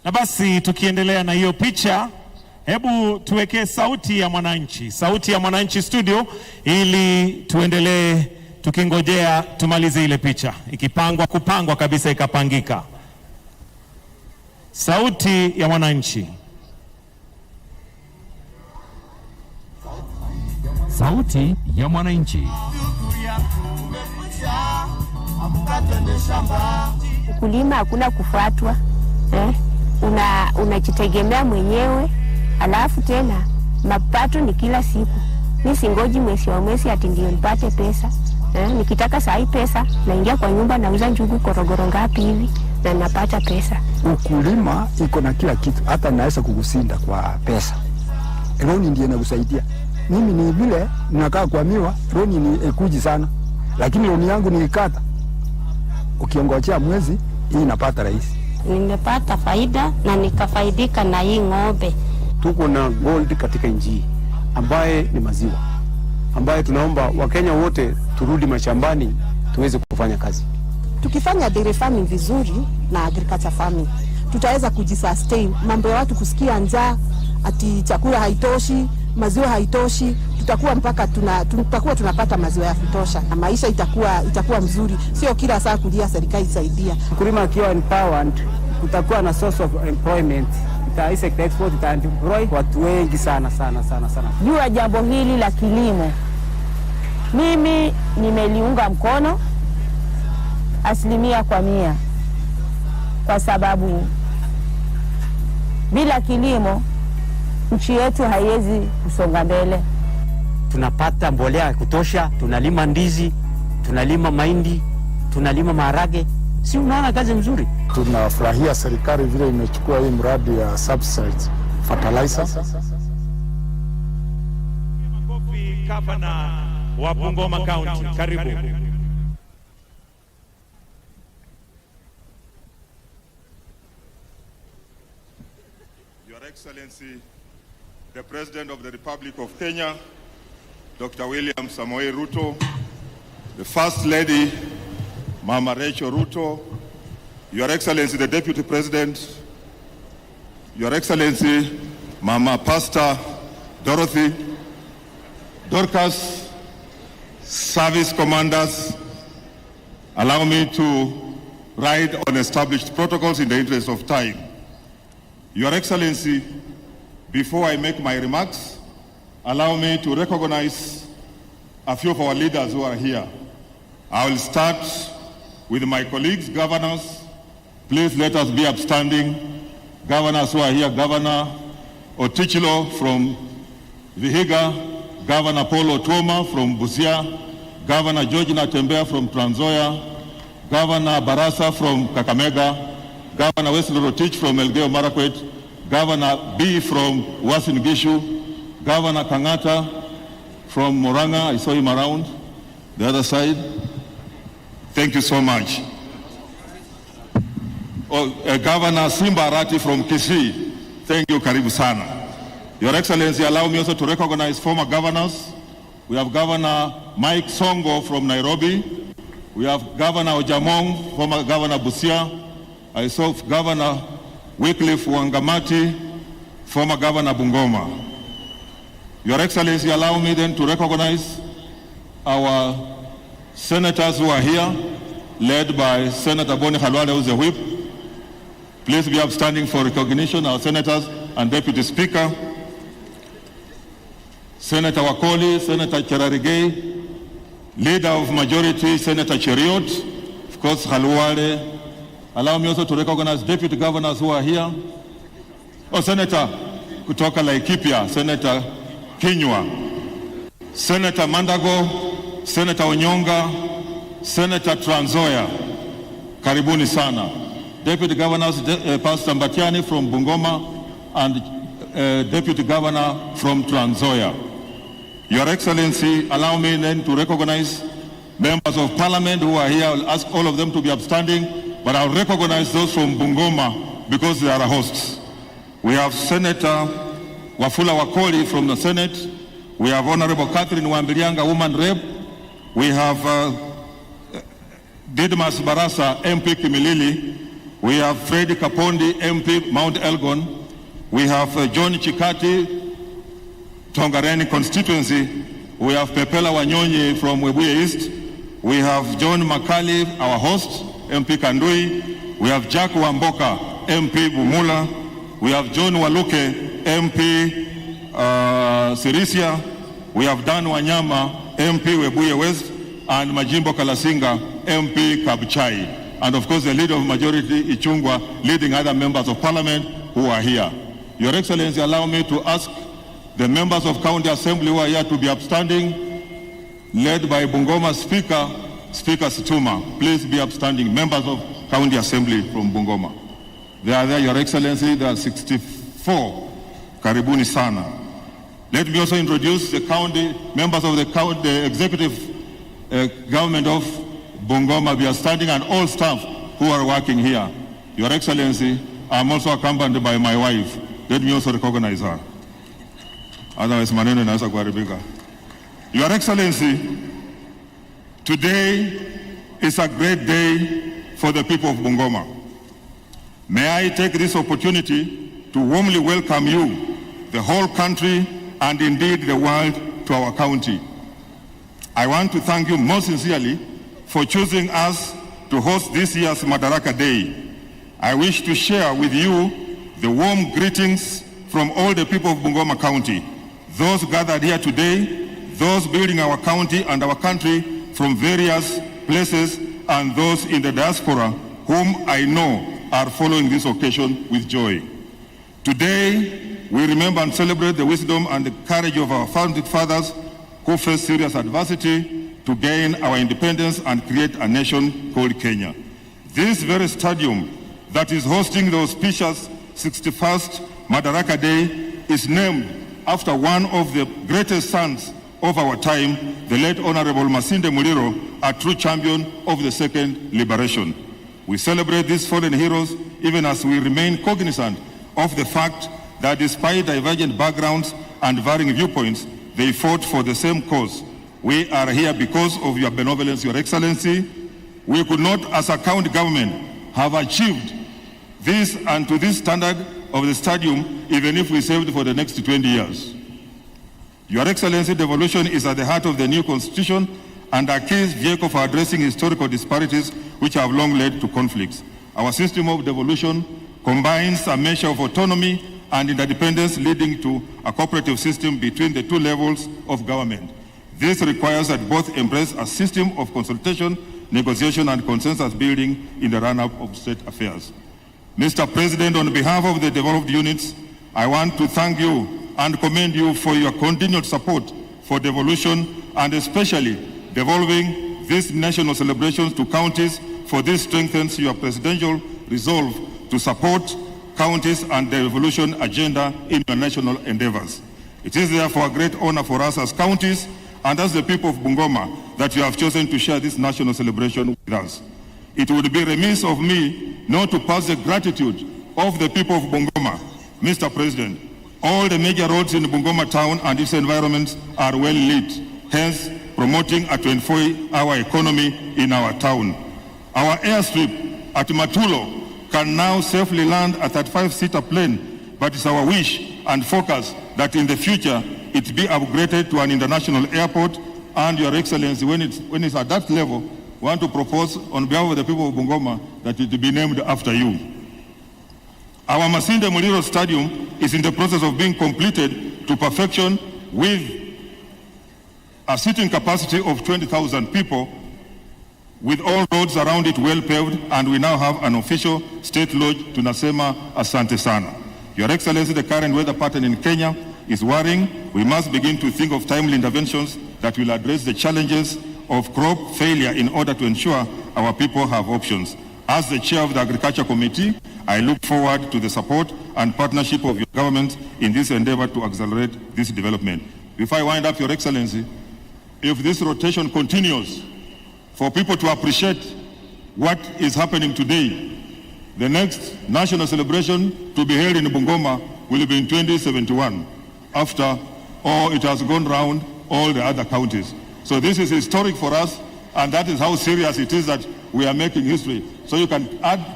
Na basi tukiendelea na hiyo picha, Hebu tuwekee sauti ya mwananchi studio, ili tuendelee tukingojea tumalize ile picha, kupangwa kabisa, ikapangika. Sauti ya mwananchi. Sauti ya mwananchi. Ukulima hakuna kufuatwa, unajitegemea mwenyewe, alafu tena mapato ni kila siku. Mimi singoji mwezi wa mwezi ati ndio nipate pesa. Nikitaka sahi pesa, naingia kwa nyumba nauza njugu korogoro ngapi hivi na napata pesa. Ukulima iko na kila kitu, hata naweza kukusinda kwa pesa. Roni ndiye inakusaidia. Mimi ni vile ninakaa kwa miwa, roni ni ekuji sana. Lakini roni yangu nilikata, ukiongojea mwezi hii napata rahisi. Nimepata faida na nikafaidika na hii ng'ombe. Tuko na gold katika nchi ambaye ni maziwa, ambaye tunaomba Wakenya wote turudi mashambani tuweze kufanya kazi. Tukifanya dairy farming vizuri na agriculture farming, tutaweza kujisustain. Mambo ya watu kusikia njaa ati chakula haitoshi, maziwa haitoshi, tutakuwa tunapata maziwa ya kutosha na maisha itakuwa mzuri. Sio kila saa kulia serikali isaidia. Mkulima akiwa empowered, kutakuwa na source of employment. Sector export itaemploy watu wengi sana. Juu ya jambo hili la kilimo, mimi nimeliunga mkono 100%, kwa sababu bila kilimo nchi yetu haiwezi kusonga mbele. Tunapata mbolea ya kutosha, tunalima ndizi, tunalima mahindi, tunalima maharage. Si unaona kazi mzuri? Tunafurahia serikali vile imechukua hii mradi ya subsidies fertilizer. Makofi Gavana wa Bungoma County, karibu. Your Excellency, the President of the Republic of Kenya, Dr. William Samoei Ruto, the First Lady, Mama Rachel Ruto, Your Excellency, the Deputy President, Your Excellency, Mama Pastor Dorothy, Dorcas, service commanders, allow me to ride on established protocols in the interest of time. Your Excellency, before I make my remarks, allow me to recognize a few of our leaders who are here. I will start with my colleagues, governors. Please let us be upstanding. Governors who are here, Governor Otichilo from Vihiga, Governor Paul Otuoma from Busia, Governor George Natembeya from Trans Nzoia, Governor Barasa from Kakamega, Governor Wesley Rotich from Elgeyo Marakwet, Governor B from Uasin Gishu, Governor Kangata from Murang'a, I saw him around the other side. Thank you so much. Governor Simba Arati from Kisii, thank you, karibu sana. Your Excellency, allow me also to recognize former governors. We have Governor Mike Songo from Nairobi. We have Governor Ojamong, former Governor Busia. I saw Governor Wycliffe Wangamati, former Governor Bungoma. Your Excellency, allow me then to recognize our senators who are here, led by Senator Boni Khalwale, who is a whip. Please be upstanding for recognition, our senators and Deputy Speaker. Senator Wakoli, Senator Cherarigei, Leader of Majority, Senator Cheriot, of course Khalwale. Allow me also to recognize Deputy Governors who are here. Senator kutoka Laikipia, Senator Kinyua, Senator Mandago, Senator Onyonga, Senator Trans Nzoia, karibuni sana. Deputy Governors, Pastor Mbatiani from Bungoma and Deputy Governor from Trans Nzoia. Your Excellency, allow me then to recognize members of Parliament who are here. I'll ask all of them to be upstanding, but I'll recognize those from Bungoma because they are hosts. We have Senator Wafula Wakoli from the Senate. We have Honorable Catherine Wambilianga, woman rep. We have Didmas Barasa, MP Kimilili. We have Freddy Kapondi, MP Mount Elgon. We have John Chikati, Tongareni constituency. We have Pepela Wanyonyi from Webuye East. We have John Makali, our host, MP Kandui. We have Jack Wamboka, MP Bumula. We have John Waluke, MP Sirisia. We have Dan Wanyama, MP Webuye West, and Majimbo Kalasinga, MP Kabuchai. And of course the leader of majority, Ichungwa, leading other members of parliament who are here. Your Excellency, allow me to ask the members of County Assembly who are here to be upstanding, led by Bungoma Speaker, Speaker Situma. Please be upstanding, members of County Assembly from Bungoma. They are there, Your Excellency, there are 64. Karibuni sana. Let me also introduce the county, members of the executive government of Bungoma. We are standing, and all staff who are working here. Your Excellency, I'm also accompanied by my wife. Let me also recognize her. Otherwise, maneno inaweza kuharibika. Your Excellency, today is a great day for the people of Bungoma. May I take this opportunity to warmly welcome you, the whole country, and indeed the world, to our county. I want to thank you most sincerely for choosing us to host this year's Madaraka Day. I wish to share with you the warm greetings from all the people of Bungoma County, those gathered here today, those building our county and our country from various places, and those in the diaspora whom I know are following this occasion with joy. Today, we remember and celebrate the wisdom and the courage of our founding fathers who faced serious adversity to gain our independence and create a nation called Kenya. This very stadium that is hosting the auspicious 61st Madaraka Day is named after one of the greatest sons of our time, the late Honorable Masinde Muliro, a true champion of the second liberation. We celebrate these fallen heroes even as we remain cognizant of the fact that despite divergent backgrounds and varying viewpoints, they fought for the same cause. We are here because of your benevolence, Your Excellency. We could not, as a county government, have achieved this and to this standard of the stadium even if we saved for the next 20 years. Your Excellency, devolution is at the heart of the new constitution and a key vehicle for addressing historical disparities which have long led to conflicts. Our system of devolution combines a measure of autonomy and interdependence, leading to a cooperative system between the two levels of government. This requires that both embrace a system of consultation, negotiation, and consensus building in the run-up of state affairs. Mr. President, on behalf of the devolved units, I want to thank you and commend you for your continued support for devolution, and especially devolving these national celebrations to counties, for this strengthens your presidential resolve to support counties and the devolution agenda in your national endeavors. It is therefore a great honor for us as counties and as the people of Bungoma that you have chosen to share this national celebration with us. It would be remiss of me not to pass the gratitude of the people of Bungoma. Mr. President, all the major roads in Bungoma town and its environments are well lit, hence promoting a 24-hour economy in our town. Our airstrip at Matulo can now safely land a 35-seater plane, but it's our wish and focus that in the future it be upgraded to an international airport. And Your Excellency, when it's at that level, we want to propose on behalf of the people of Bungoma that it be named after you. Our Masinde Muliro Stadium is in the process of being completed to perfection with a seating capacity of 20,000 people, with all roads around it well paved, and we now have an official state lodge to Nasema Asante Sana. Your Excellency, the current weather pattern in Kenya is worrying. We must begin to think of timely interventions that will address the challenges of crop failure in order to ensure our people have options. As the chair of the Agriculture Committee, I look forward to the support and partnership of your government in this endeavor to accelerate this development. Before I wind up, Your Excellency, if this rotation continues, for people to appreciate what is happening today, the next national celebration to be held in Bungoma will be in 2071, after all it has gone round all the other counties. So this is historic for us, and that is how serious it is that we are making history. So you can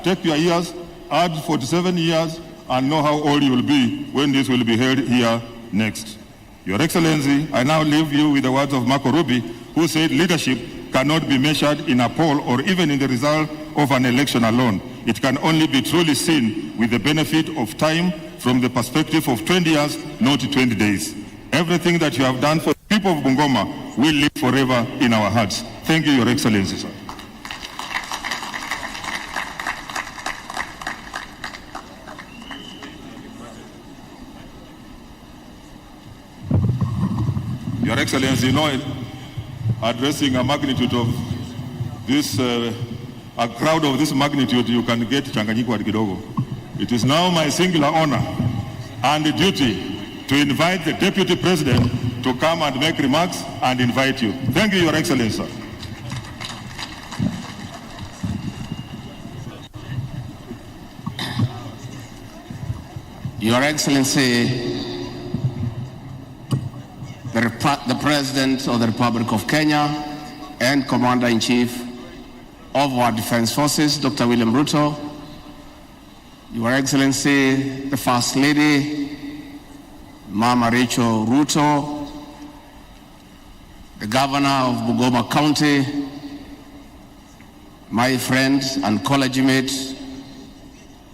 take your years, add 47 years, and know how old you will be when this will be held here next. Your Excellency, I now leave you with the words of Marco Rubio, who said leadership cannot be measured in a poll or even in the result of an election alone. It can only be truly seen with the benefit of time from the perspective of 20 years, not 20 days. Everything that you have done for the people of Bungoma will live forever in our hearts. Thank you, Your Excellency, sir. Your Excellency, addressing a magnitude of this, a crowd of this magnitude, you can get changanyiko at kidogo. It is now my singular honor and duty to invite the Deputy President to come and make remarks and invite you. Thank you, Your Excellency, sir. Your Excellency, the President of the Republic of Kenya and Commander-in-Chief of our Defense Forces, Dr. William Ruto, Your Excellency, the First Lady, Mama Rachel Ruto, the Governor of Bungoma County, my friend and college mate,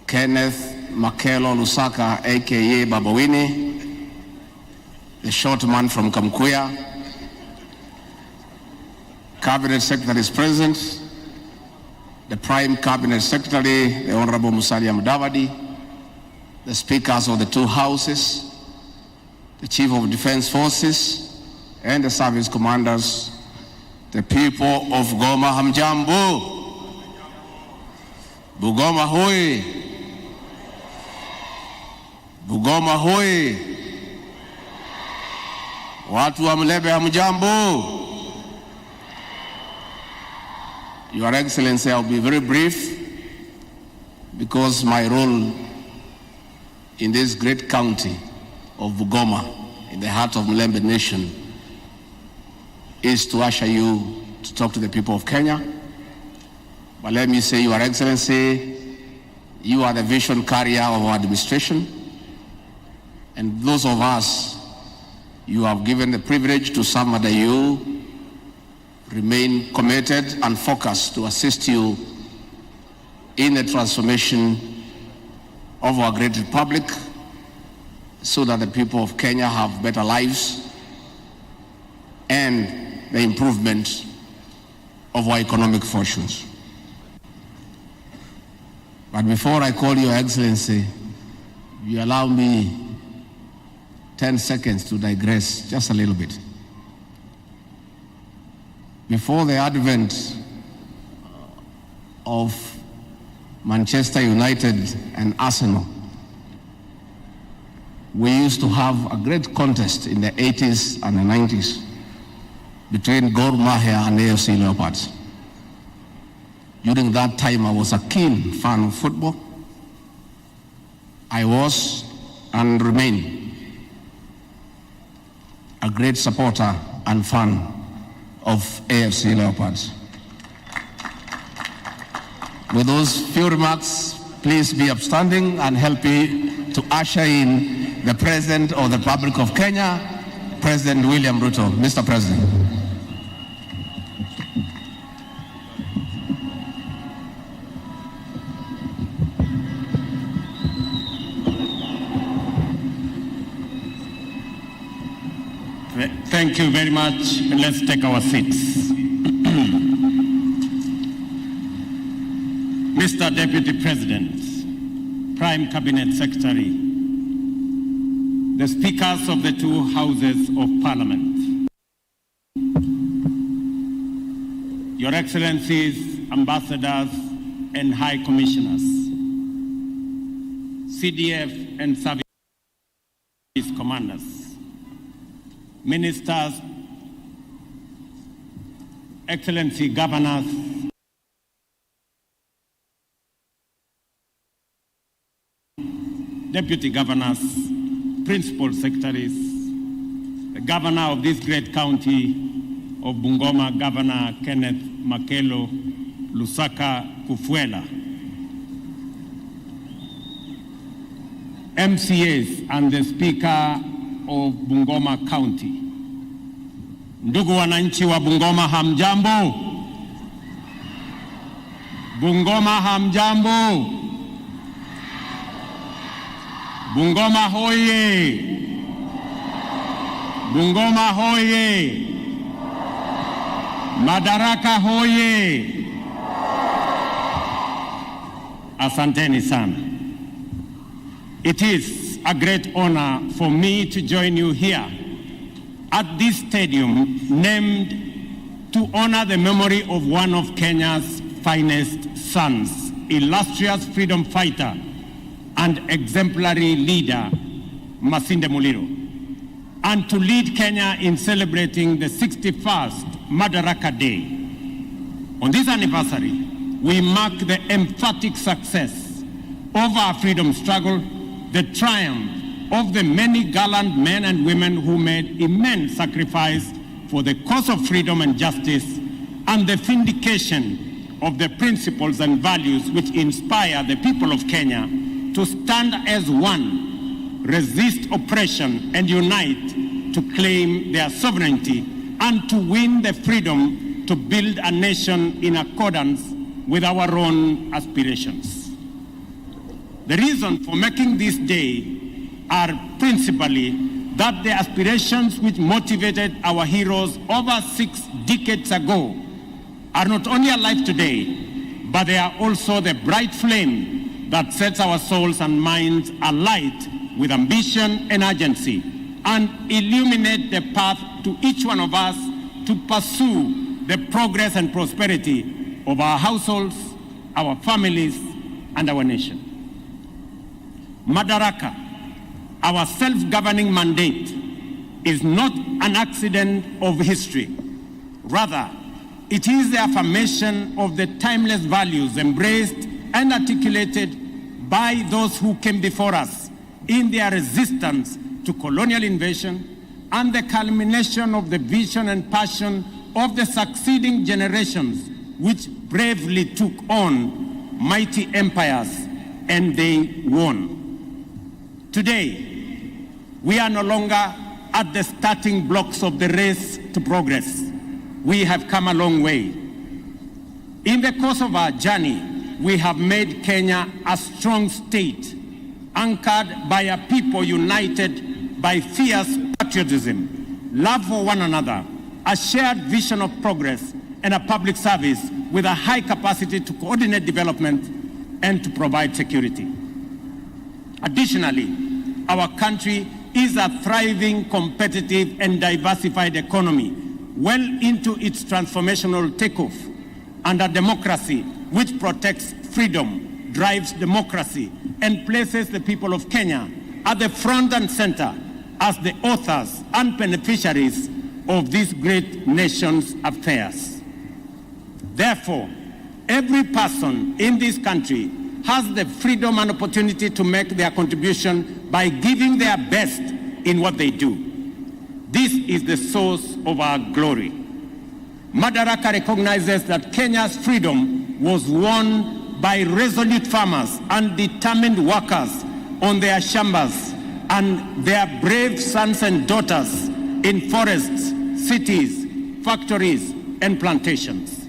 Kenneth Makelo Lusaka, aka Babawini, the short man from Kamkuya, Cabinet Secretary is present, the Prime Cabinet Secretary, the Honorable Musalia Mudavadi, the Speakers of the two Houses, the Chief of Defense Forces, and the Service Commanders, the people of Goma Hamjambo, Bungoma Hoi, Bungoma Hoi, watu wa Mlebe hamjambo. Your Excellency, I'll be very brief because my role in this great county of Bungoma, in the heart of Mlembe Nation, is to usher you to talk to the people of Kenya. But let me say, Your Excellency, you are the vision carrier of our administration, and those of us you have given the privilege to serve under you remain committed and focused to assist you in the transformation of our great republic so that the people of Kenya have better lives and the improvement of our economic fortunes. But before I call Your Excellency, you allow me 10 seconds to digress just a little bit. Before the advent of Manchester United and Arsenal, we used to have a great contest in the 80s and the 90s between Gor Mahia and AFC Leopards. During that time, I was a keen fan of football. I was and remain a great supporter and fan of AFC Leopards. With those few remarks, please be upstanding and help me to usher in the President of the Republic of Kenya, President William Ruto. Mr. President. Thank you very much. Let's take our seats. Mr. Deputy President, Prime Cabinet Secretary, the Speakers of the two Houses of Parliament, Your Excellencies, Ambassadors and High Commissioners, CDF and Service Commanders, Ministers, Excellency Governors, Deputy Governors, Principal Secretaries, the Governor of this great county of Bungoma, Governor Kenneth Makelo Lusaka Kufuela, MCAs and the Speaker of Bungoma County. Ndugu wananchi wa Bungoma, hamjambo? Bungoma hamjambo? Bungoma hoye! Bungoma hoye! Madaraka hoye! Asanteni sana. It is a great honor for me to join you here at this stadium named to honor the memory of one of Kenya's finest sons, illustrious freedom fighter and exemplary leader, Masinde Muliro, and to lead Kenya in celebrating the 61st Madaraka Day. On this anniversary, we mark the emphatic success of our freedom struggle, the triumph of the many gallant men and women who made immense sacrifice for the cause of freedom and justice, and the vindication of the principles and values which inspire the people of Kenya to stand as one, resist oppression, and unite to claim their sovereignty and to win the freedom to build a nation in accordance with our own aspirations. The reason for making this day are principally that the aspirations which motivated our heroes over 6 decades ago are not only alive today, but they are also the bright flame that sets our souls and minds alight with ambition and urgency, and illuminate the path to each one of us to pursue the progress and prosperity of our households, our families, and our nation. Madaraka, our self-governing mandate, is not an accident of history. Rather, it is the affirmation of the timeless values embraced and articulated by those who came before us in their resistance to colonial invasion, and the culmination of the vision and passion of the succeeding generations which bravely took on mighty empires, and they won. Today, we are no longer at the starting blocks of the race to progress. We have come a long way. In the course of our journey, we have made Kenya a strong state, anchored by a people united by fierce patriotism, love for one another, a shared vision of progress, and a public service with a high capacity to coordinate development and to provide security. Additionally, our country is a thriving, competitive, and diversified economy well into its transformational takeoff, and a democracy which protects freedom, drives democracy, and places the people of Kenya at the front and center as the authors and beneficiaries of this great nation's affairs. Therefore, every person in this country has the freedom and opportunity to make their contribution by giving their best in what they do. This is the source of our glory. Madaraka recognizes that Kenya's freedom was won by resolute farmers and determined workers on their shambas, and their brave sons and daughters in forests, cities, factories, and plantations.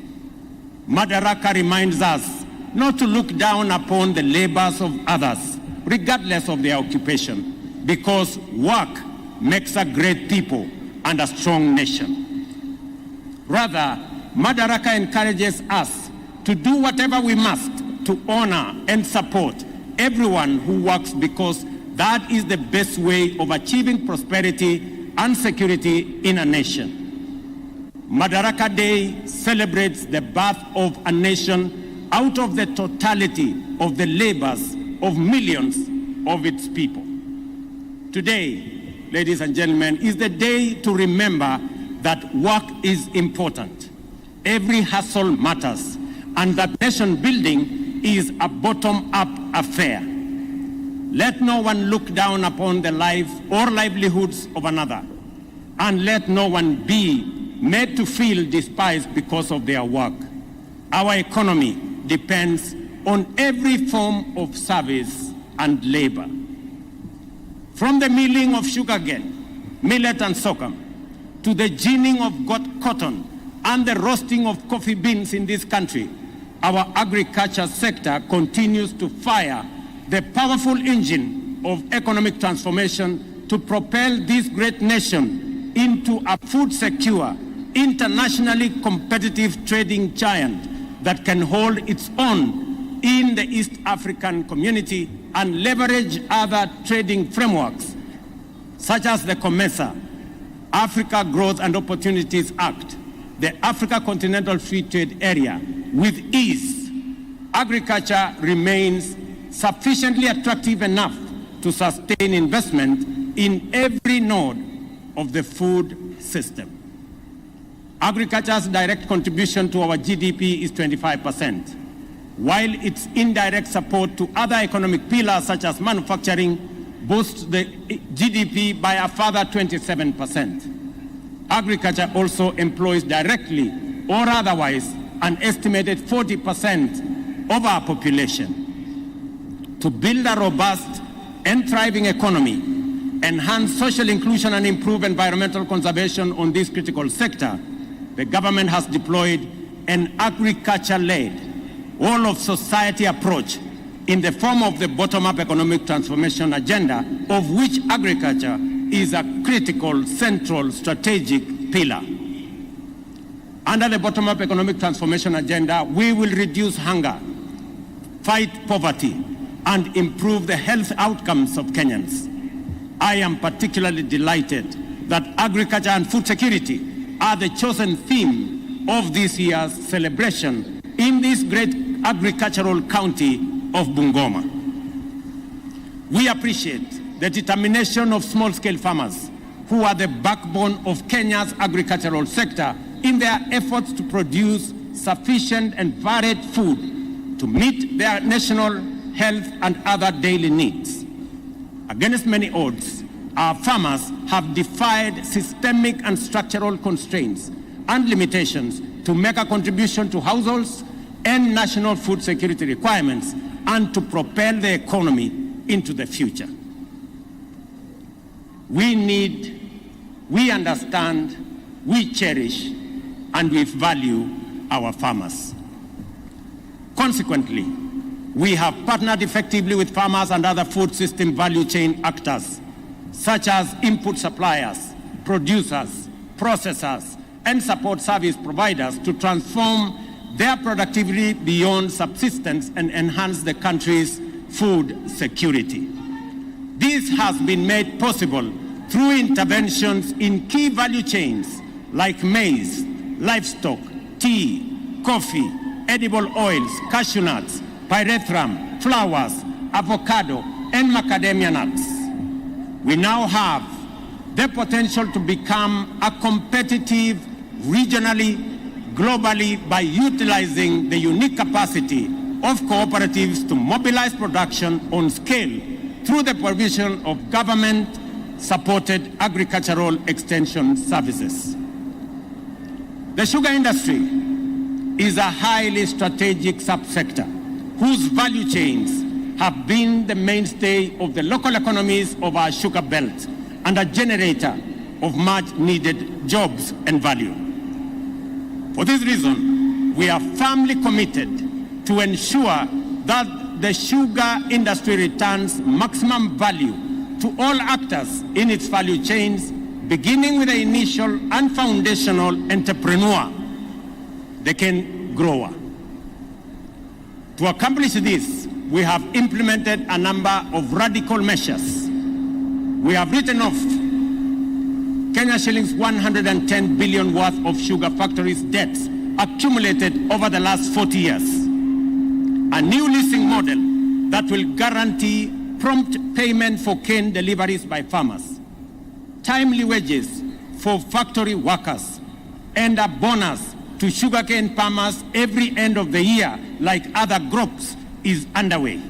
Madaraka reminds us not to look down upon the labors of others, regardless of their occupation, because work makes a great people and a strong nation. Rather, Madaraka encourages us to do whatever we must to honor and support everyone who works, because that is the best way of achieving prosperity and security in a nation. Madaraka Day celebrates the birth of a nation out of the totality of the labors of millions of its people. Today, ladies and gentlemen, is the day to remember that work is important. Every hustle matters, and that nation building is a bottom-up affair. Let no one look down upon the life or livelihoods of another, and let no one be made to feel despised because of their work. Our economy depends on every form of service and labor. From the milling of sugarcane, millet and sorghum, to the ginning of cotton and the roasting of coffee beans in this country, our agriculture sector continues to fire the powerful engine of economic transformation to propel this great nation into a food secure, internationally competitive trading giant that can hold its own in the East African community and leverage other trading frameworks such as the COMESA, Africa Growth and Opportunities Act, the Africa Continental Free Trade Area, with ease. Agriculture remains sufficiently attractive enough to sustain investment in every node of the food system. Agriculture's direct contribution to our GDP is 25%, while its indirect support to other economic pillars such as manufacturing boosts the GDP by a further 27%. Agriculture also employs directly or otherwise an estimated 40% of our population. To build a robust and thriving economy, enhance social inclusion and improve environmental conservation on this critical sector, the government has deployed an agriculture-led, all-of-society approach in the form of the bottom-up economic transformation agenda, of which agriculture is a critical, central, strategic pillar. Under the bottom-up economic transformation agenda, we will reduce hunger, fight poverty, and improve the health outcomes of Kenyans. I am particularly delighted that agriculture and food security are the chosen theme of this year's celebration in this great agricultural county of Bungoma. We appreciate the determination of small-scale farmers who are the backbone of Kenya's agricultural sector in their efforts to produce sufficient and varied food to meet their national health and other daily needs. Against many odds, our farmers have defied systemic and structural constraints and limitations to make a contribution to households and national food security requirements and to propel the economy into the future. We understand, we cherish, and we value our farmers. Consequently, we have partnered effectively with farmers and other food system value chain actors, such as input suppliers, producers, processors, and support service providers to transform their productivity beyond subsistence and enhance the country's food security. This has been made possible through interventions in key value chains like maize, livestock, tea, coffee, edible oils, cashew nuts, pyrethrum, flowers, avocado, and macadamia nuts. We now have the potential to become a competitive regionally, globally, by utilizing the unique capacity of cooperatives to mobilize production on scale through the provision of government-supported agricultural extension services. The sugar industry is a highly strategic subsector whose value chains have been the mainstay of the local economies of our sugar belt and a generator of much-needed jobs and value. For this reason, we are firmly committed to ensure that the sugar industry returns maximum value to all actors in its value chains, beginning with the initial and foundational entrepreneur, the cane grower. To accomplish this, we have implemented a number of radical measures. We have written off Kenya shillings 110 billion worth of sugar factories' debts accumulated over the last 40 years. A new leasing model that will guarantee prompt payment for cane deliveries by farmers, timely wages for factory workers, and a bonus to sugarcane farmers every end of the year like other crops is underway.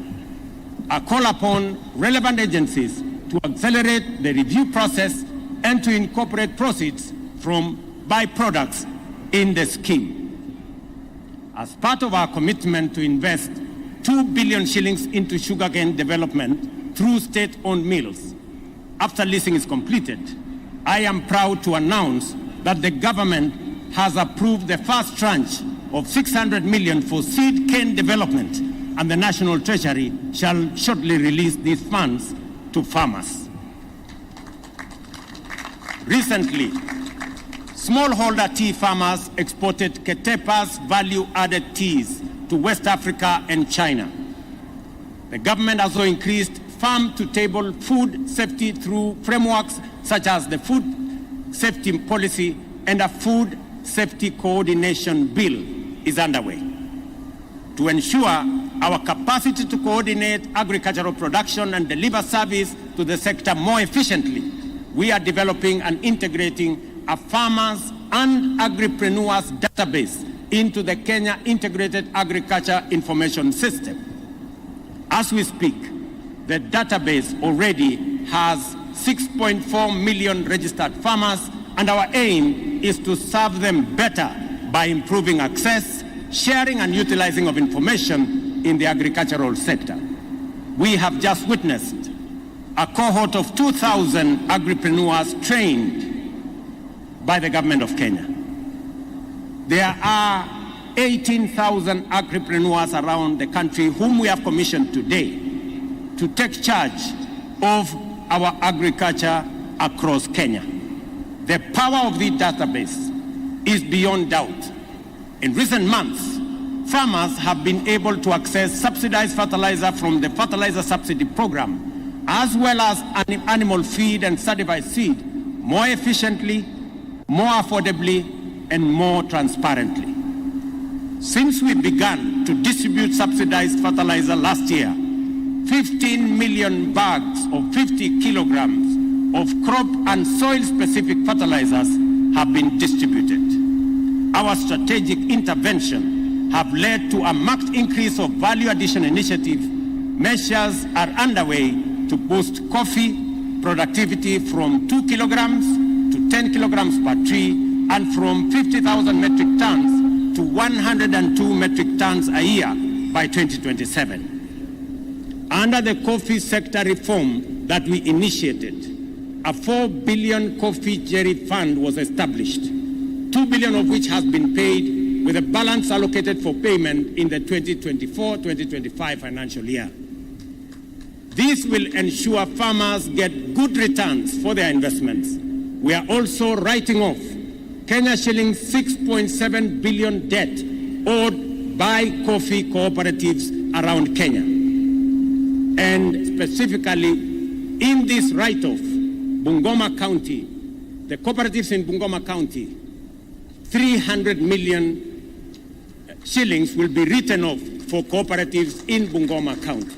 A call upon relevant agencies to accelerate the review process and to incorporate proceeds from byproducts in the scheme. As part of our commitment to invest 2 billion shillings into sugarcane development through state-owned mills, after leasing is completed, I am proud to announce that the government has approved the first tranche of 600 million for seed cane development, and the National Treasury shall shortly release these funds to farmers. Recently, smallholder tea farmers exported Ketepa's value-added teas to West Africa and China. The government also increased farm-to-table food safety through frameworks such as the Food Safety Policy, and a Food Safety Coordination Bill is underway. To ensure our capacity to coordinate agricultural production and deliver service to the sector more efficiently, we are developing and integrating a farmers and agripreneurs database into the Kenya Integrated Agriculture Information System. As we speak, the database already has 6.4 million registered farmers, and our aim is to serve them better by improving access, sharing and utilizing of information in the agricultural sector. We have just witnessed a cohort of 2,000 agripreneurs trained by the government of Kenya. There are 18,000 agripreneurs around the country whom we have commissioned today to take charge of our agriculture across Kenya. The power of the database is beyond doubt. In recent months, farmers have been able to access subsidized fertilizer from the Fertilizer Subsidy Program, as well as animal feed and certified seed more efficiently, more affordably, and more transparently. Since we began to distribute subsidized fertilizer last year, 15 million bags of 50 kilograms of crop and soil-specific fertilizers have been distributed. Our strategic intervention have led to a marked increase of value addition initiative. Measures are underway to boost coffee productivity from 2 kilograms to 10 kilograms per tree, and from 50,000 metric tons to 102 metric tons a year by 2027. Under the coffee sector reform that we initiated, a 4 billion coffee jerry fund was established, 2 billion of which has been paid, with a balance allocated for payment in the 2024-2025 financial year. This will ensure farmers get good returns for their investments. We are also writing off Kenya shillings 6.7 billion debt owed by coffee cooperatives around Kenya. And specifically, in this write-off, Bungoma County, the cooperatives in Bungoma County, 300 million shillings will be written off for cooperatives in Bungoma County.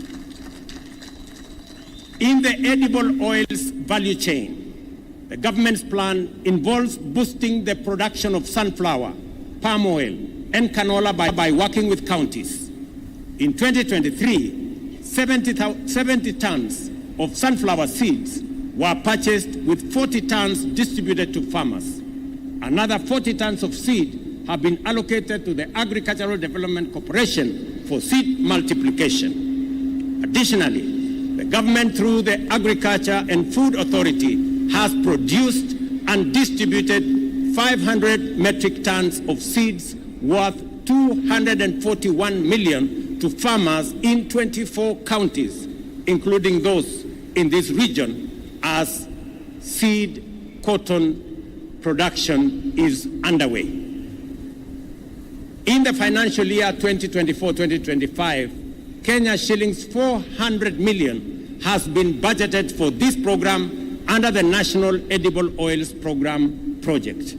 In the edible oils value chain, the government's plan involves boosting the production of sunflower, palm oil, and canola by working with counties. In 2023, 70 tons of sunflower seeds were purchased, with 40 tons distributed to farmers. Another 40 tons of seed have been allocated to the Agricultural Development Corporation for seed multiplication. Additionally, the government, through the Agriculture and Food Authority, has produced and distributed 500 metric tons of seeds worth 241 million to farmers in 24 counties, including those in this region, as seed cotton production is underway. In the financial year 2024-2025, Kenya shillings 400 million has been budgeted for this program under the National Edible Oils Program project.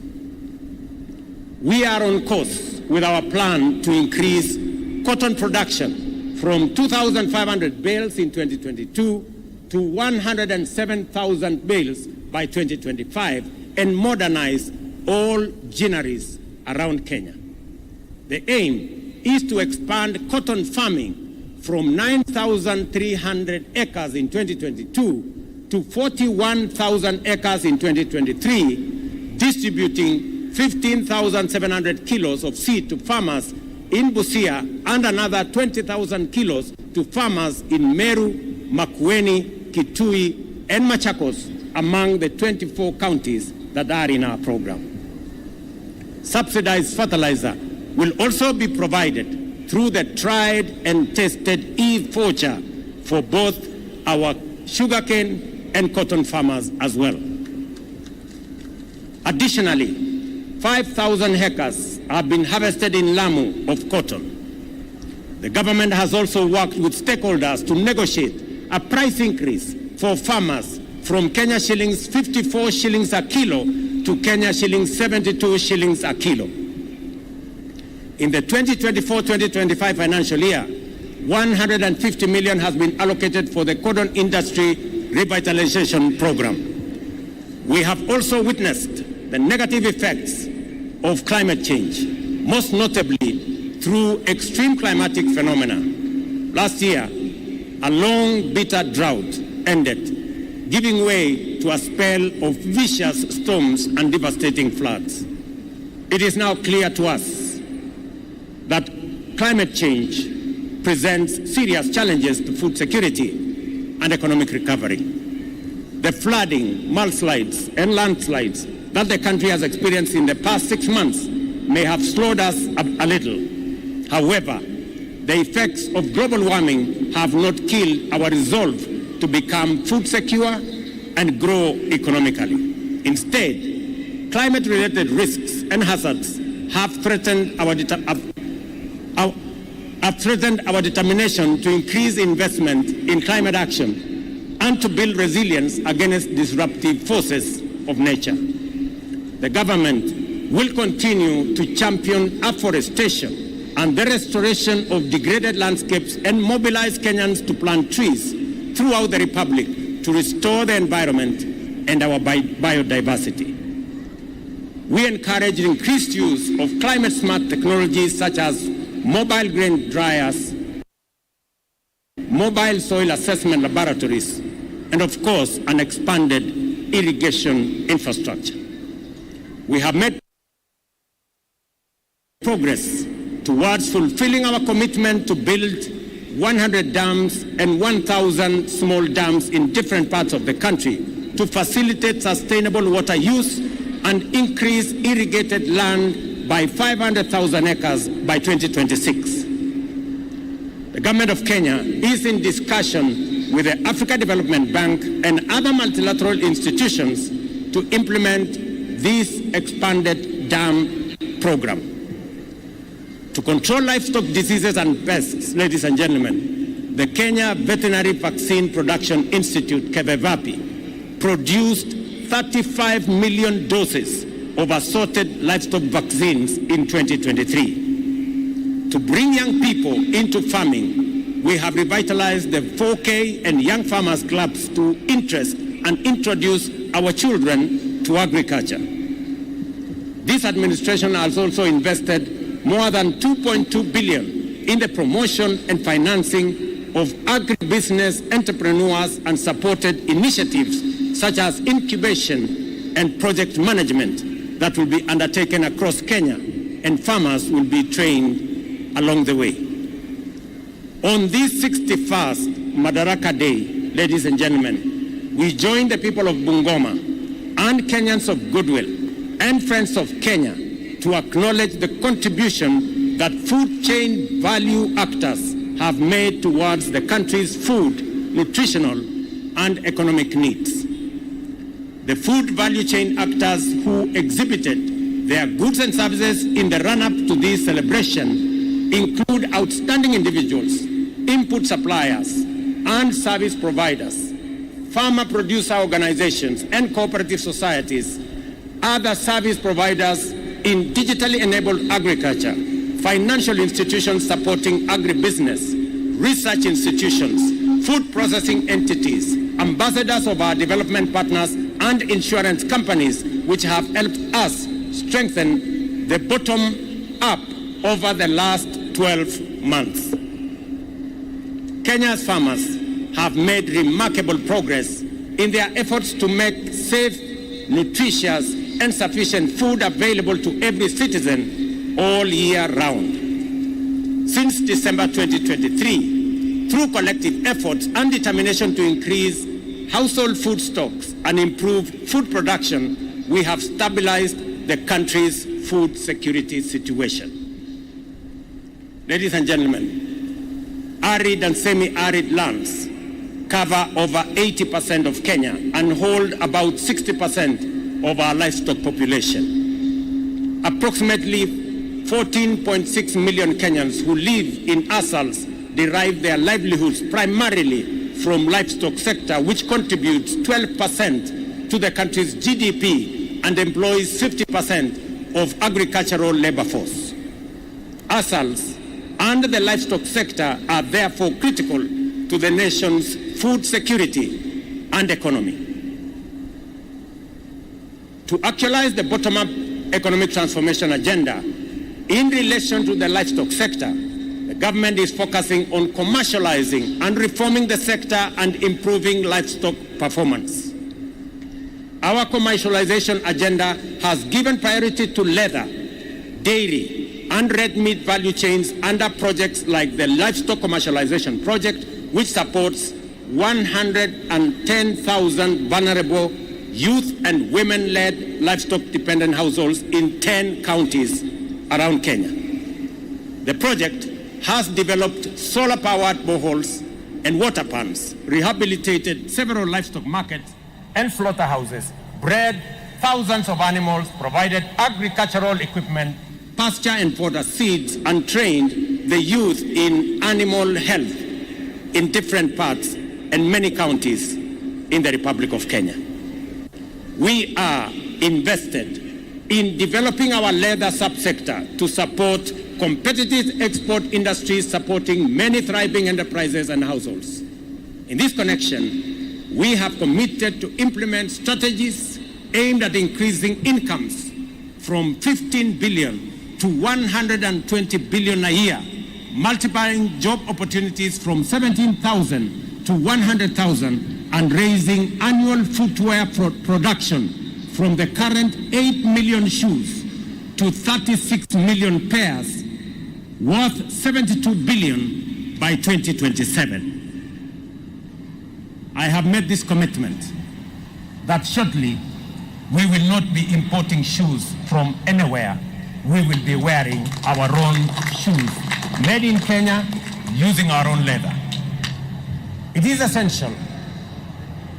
We are on course with our plan to increase cotton production from 2,500 bales in 2022 to 107,000 bales by 2025 and modernize all ginneries around Kenya. The aim is to expand cotton farming from 9,300 acres in 2022 to 41,000 acres in 2023, distributing 15,700 kilos of seed to farmers in Busia and another 20,000 kilos to farmers in Meru, Makueni, Kitui, and Machakos among the 24 counties that are in our program. Subsidized fertilizer will also be provided through the tried and tested e-voucher for both our sugarcane and cotton farmers as well. Additionally, 5,000 hectares have been harvested in Lamu of cotton. The government has also worked with stakeholders to negotiate a price increase for farmers from Kenya shillings 54 shillings a kilo to Kenya shillings 72 shillings a kilo. In the 2024-2025 financial year, 150 million has been allocated for the cotton industry revitalization program. We have also witnessed the negative effects of climate change, most notably through extreme climatic phenomena. Last year, a long, bitter drought ended, giving way to a spell of vicious storms and devastating floods. It is now clear to us that climate change presents serious challenges to food security and economic recovery. The flooding, mudslides, and landslides that the country has experienced in the past 6 months may have slowed us a little. However, the effects of global warming have not killed our resolve to become food secure and grow economically. Instead, climate-related risks and hazards have threatened our determination to increase investment in climate action and to build resilience against disruptive forces of nature. The government will continue to champion afforestation and the restoration of degraded landscapes and mobilize Kenyans to plant trees throughout the Republic to restore the environment and our biodiversity. We encourage increased use of climate-smart technologies such as mobile grain dryers, mobile soil assessment laboratories, and of course, an expanded irrigation infrastructure. We have made progress towards fulfilling our commitment to build 100 dams and 1,000 small dams in different parts of the country to facilitate sustainable water use and increase irrigated land by 500,000 acres by 2026. The government of Kenya is in discussion with the Africa Development Bank and other multilateral institutions to implement this expanded dam program. To control livestock diseases and pests, ladies and gentlemen, the Kenya Veterinary Vaccine Production Institute, KVVAPI, produced 35 million doses of assorted livestock vaccines in 2023. To bring young people into farming, we have revitalized the 4K and Young Farmers Clubs to interest and introduce our children to agriculture. This administration has also invested more than 2.2 billion in the promotion and financing of agribusiness entrepreneurs and supported initiatives such as incubation and project management that will be undertaken across Kenya, and farmers will be trained along the way. On this 61st Madaraka Day, ladies and gentlemen, we join the people of Bungoma and Kenyans of goodwill and Friends of Kenya to acknowledge the contribution that food chain value actors have made towards the country's food, nutritional, and economic needs. The food value chain actors who exhibited their goods and services in the run-up to this celebration include outstanding individuals, input suppliers, and service providers, farmer producer organizations and cooperative societies, other service providers in digitally enabled agriculture, financial institutions supporting agribusiness, research institutions, food processing entities, ambassadors of our development partners, and insurance companies, which have helped us strengthen the bottom up over the last 12 months. Kenya's farmers have made remarkable progress in their efforts to make safe, nutritious, and sufficient food available to every citizen all year round. Since December 2023, through collective efforts and determination to increase household food stocks and improve food production, we have stabilized the country's food security situation. Ladies and gentlemen, arid and semi-arid lands cover over 80% of Kenya and hold about 60% of our livestock population. Approximately 14.6 million Kenyans who live in ASALs derive their livelihoods primarily from livestock sector, which contributes 12% to the country's GDP and employs 50% of agricultural labor force. ASALs and the livestock sector are therefore critical to the nation's food security and economy. To actualize the bottom-up economic transformation agenda in relation to the livestock sector, the government is focusing on commercializing and reforming the sector and improving livestock performance. Our commercialization agenda has given priority to leather, dairy, and red meat value chains under projects like the Livestock Commercialization Project, which supports 110,000 vulnerable youth and women-led livestock-dependent households in 10 counties around Kenya. The project has developed solar-powered boreholes and water pumps, rehabilitated several livestock markets and slaughterhouses, bred thousands of animals, provided agricultural equipment, pasture and fodder seeds, and trained the youth in animal health in different parts and many counties in the Republic of Kenya. We are invested in developing our leather subsector to support competitive export industries supporting many thriving enterprises and households. In this connection, we have committed to implement strategies aimed at increasing incomes from 15 billion to 120 billion a year, multiplying job opportunities from 17,000 to 100,000, and raising annual footwear production from the current 8 million shoes to 36 million pairs, worth 72 billion by 2027. I have made this commitment that shortly we will not be importing shoes from anywhere. We will be wearing our own shoes, made in Kenya, using our own leather. It is essential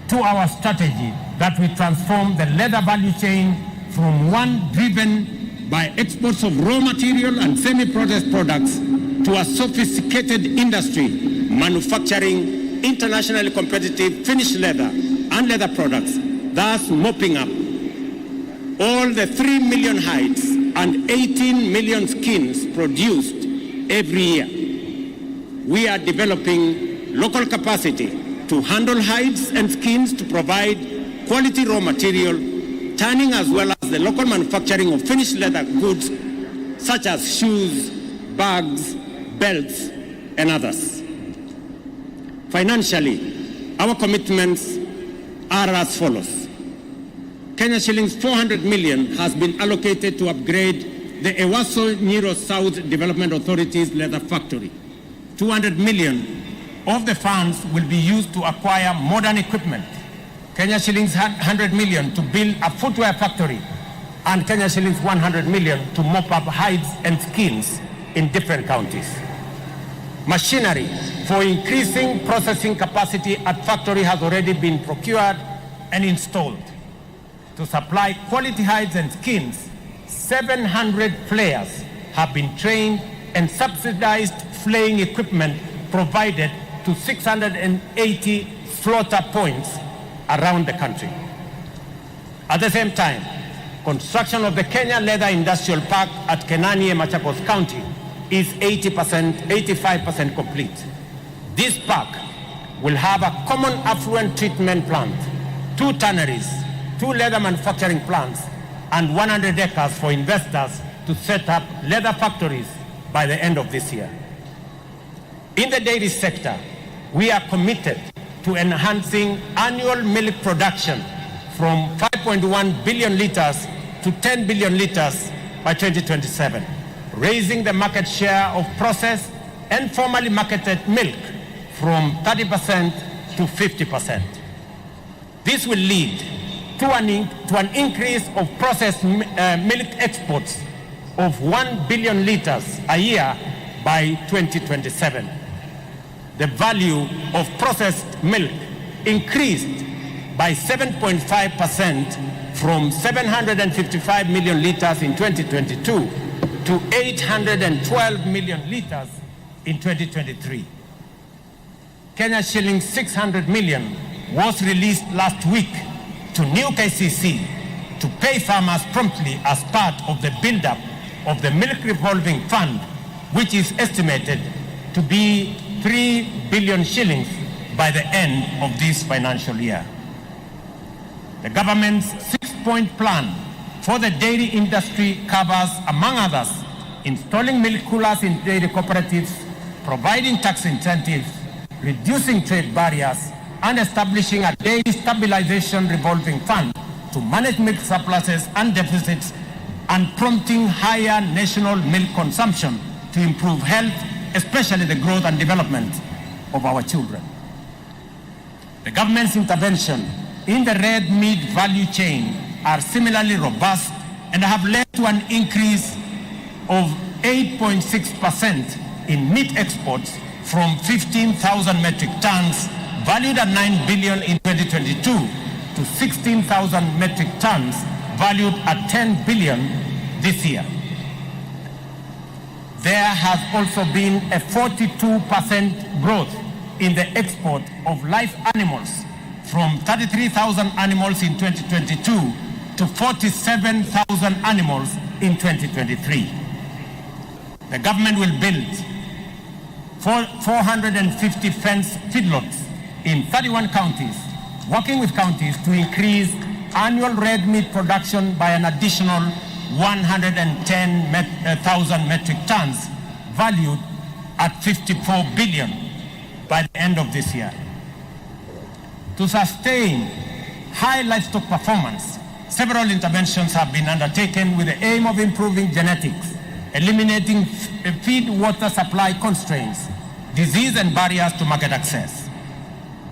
to our strategy that we transform the leather value chain from one driven by exports of raw material and semi-processed products to a sophisticated industry manufacturing internationally competitive finished leather and leather products, thus mopping up all the 3 million hides and 18 million skins produced every year. We are developing local capacity to handle hides and skins to provide quality raw material, tanning as well as the local manufacturing of finished leather goods such as shoes, bags, belts, and others. Financially, our commitments are as follows. Kenya shillings 400 million has been allocated to upgrade the Ewaso Nyiro South Development Authority's leather factory. 200 million of the funds will be used to acquire modern equipment. Kenya shillings 100 million to build a footwear factory, and Kenya shillings 100 million to mop up hides and skins in different counties. Machinery for increasing processing capacity at factory has already been procured and installed. To supply quality hides and skins, 700 flayers have been trained and subsidized flaying equipment provided to 680 slaughter points around the country. At the same time, construction of the Kenya Leather Industrial Park at Kenanie, Machakos County is 85% complete. This park will have a common affluent treatment plant, 2 tanneries, 2 leather manufacturing plants, and 100 acres for investors to set up leather factories by the end of this year. In the dairy sector, we are committed to enhancing annual milk production from 5.1 billion liters to 10 billion liters by 2027, raising the market share of processed and formally marketed milk from 30% to 50%. This will lead to an increase of processed milk exports of 1 billion liters a year by 2027. The value of processed milk increased by 7.5% from 755 million liters in 2022 to 812 million liters in 2023. Kenya shilling 600 million was released last week to new KCC to pay farmers promptly as part of the build-up of the Milk Revolving Fund, which is estimated to be 3 billion shillings by the end of this financial year. The government's 6-point plan for the dairy industry covers, among others, installing milk coolers in dairy cooperatives, providing tax incentives, reducing trade barriers, and establishing a dairy stabilization revolving fund to manage milk surpluses and deficits, and prompting higher national milk consumption to improve health, especially the growth and development of our children. The government's intervention in the red meat value chain are similarly robust and have led to an increase of 8.6% in meat exports from 15,000 metric tons valued at 9 billion in 2022 to 16,000 metric tons valued at 10 billion this year. There has also been a 42% growth in the export of live animals from 33,000 animals in 2022 to 47,000 animals in 2023. The government will build 450 fenced feedlots in 31 counties, working with counties to increase annual red meat production by an additional 110,000 metric tons, valued at 54 billion by the end of this year. To sustain high livestock performance, several interventions have been undertaken with the aim of improving genetics, eliminating feed water supply constraints, disease and barriers to market access.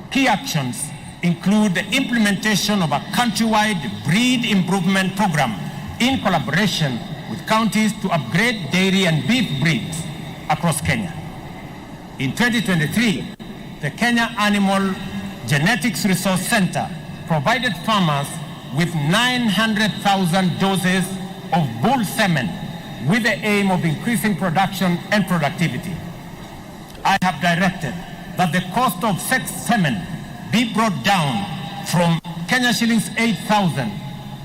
Key actions include the implementation of a countrywide breed improvement program in collaboration with counties to upgrade dairy and beef breeds across Kenya. In 2023, the Kenya Animal Genetics Resource Center provided farmers with 900,000 doses of bull semen with the aim of increasing production and productivity. I have directed that the cost of sex semen be brought down from Kenya shillings 8,000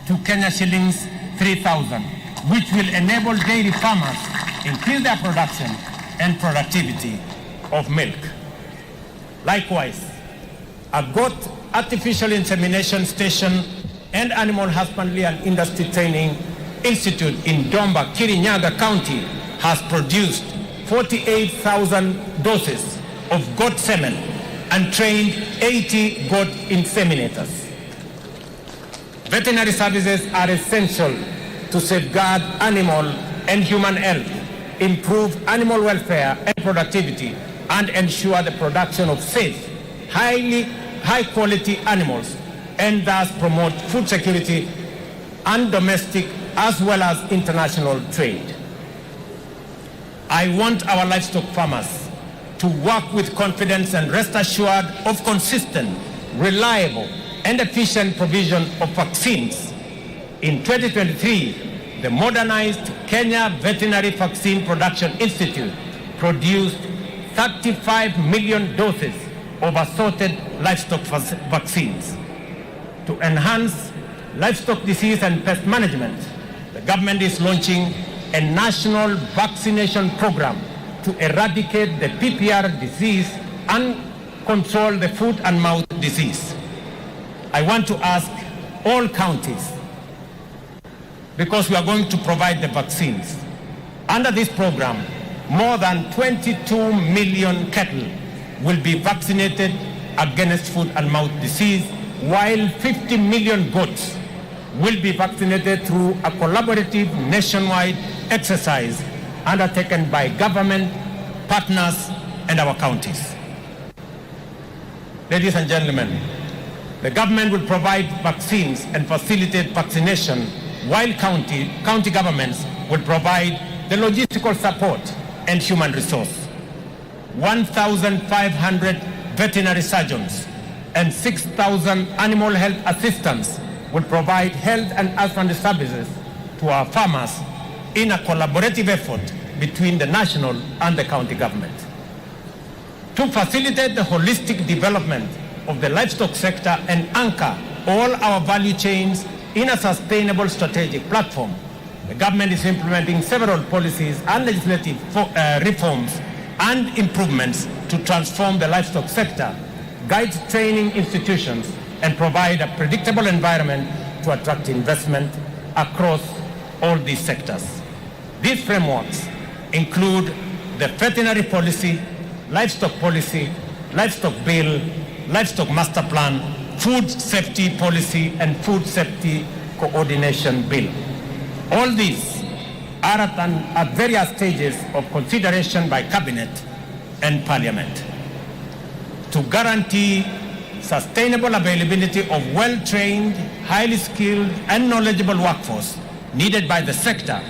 to Kenya shillings 3,000, which will enable dairy farmers increase their production and productivity of milk. Likewise, a goat artificial insemination station and animal husbandry and industry training institute in Domba, Kirinyaga County has produced 48,000 doses of goat semen and trained 80 goat inseminators. Veterinary services are essential to safeguard animal and human health, improve animal welfare and productivity, and ensure the production of safe, high quality animals, and thus promote food security and domestic as well as international trade. I want our livestock farmers to work with confidence and rest assured of consistent, reliable, and efficient provision of vaccines. In 2023, the modernized Kenya Veterinary Vaccine Production Institute produced 35 million doses of assorted livestock vaccines. To enhance livestock disease and pest management, the government is launching a national vaccination program to eradicate the PPR disease and control the foot and mouth disease. I want to ask all counties, because we are going to provide the vaccines. Under this program, more than 22 million cattle will be vaccinated against foot and mouth disease, while 50 million goats will be vaccinated through a collaborative nationwide exercise undertaken by government, partners, and our counties. Ladies and gentlemen, The government will provide vaccines and facilitate vaccination, while county governments will provide the logistical support and human resource. 1,500 veterinary surgeons and 6,000 animal health assistants will provide health and husbandry services to our farmers in a collaborative effort between the national and the county government. To facilitate the holistic development of the livestock sector and anchor all our value chains in a sustainable strategic platform, the government is implementing several policies and legislative reforms and improvements to transform the livestock sector, guide training institutions, and provide a predictable environment to attract investment across all these sectors. These frameworks include the veterinary policy, livestock bill, livestock master plan, food safety policy, and food safety coordination bill. All these are at various stages of consideration by Cabinet and Parliament. To guarantee sustainable availability of well-trained, highly skilled, and knowledgeable workforce needed by the sector,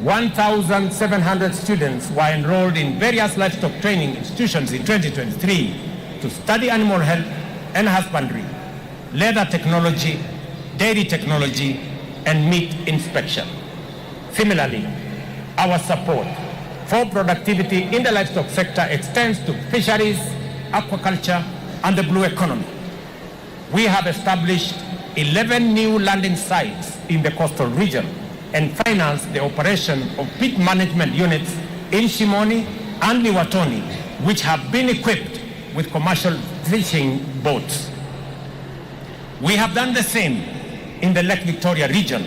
1,700 students were enrolled in various livestock training institutions in 2023 to study animal health and husbandry, leather technology, dairy technology, and meat inspection. Similarly, our support for productivity in the livestock sector extends to fisheries, aquaculture, and the blue economy. We have established 11 new landing sites in the coastal region and financed the operation of pit management units in Shimoni and Liwatoni, which have been equipped with commercial fishing boats. We have done the same in the Lake Victoria region,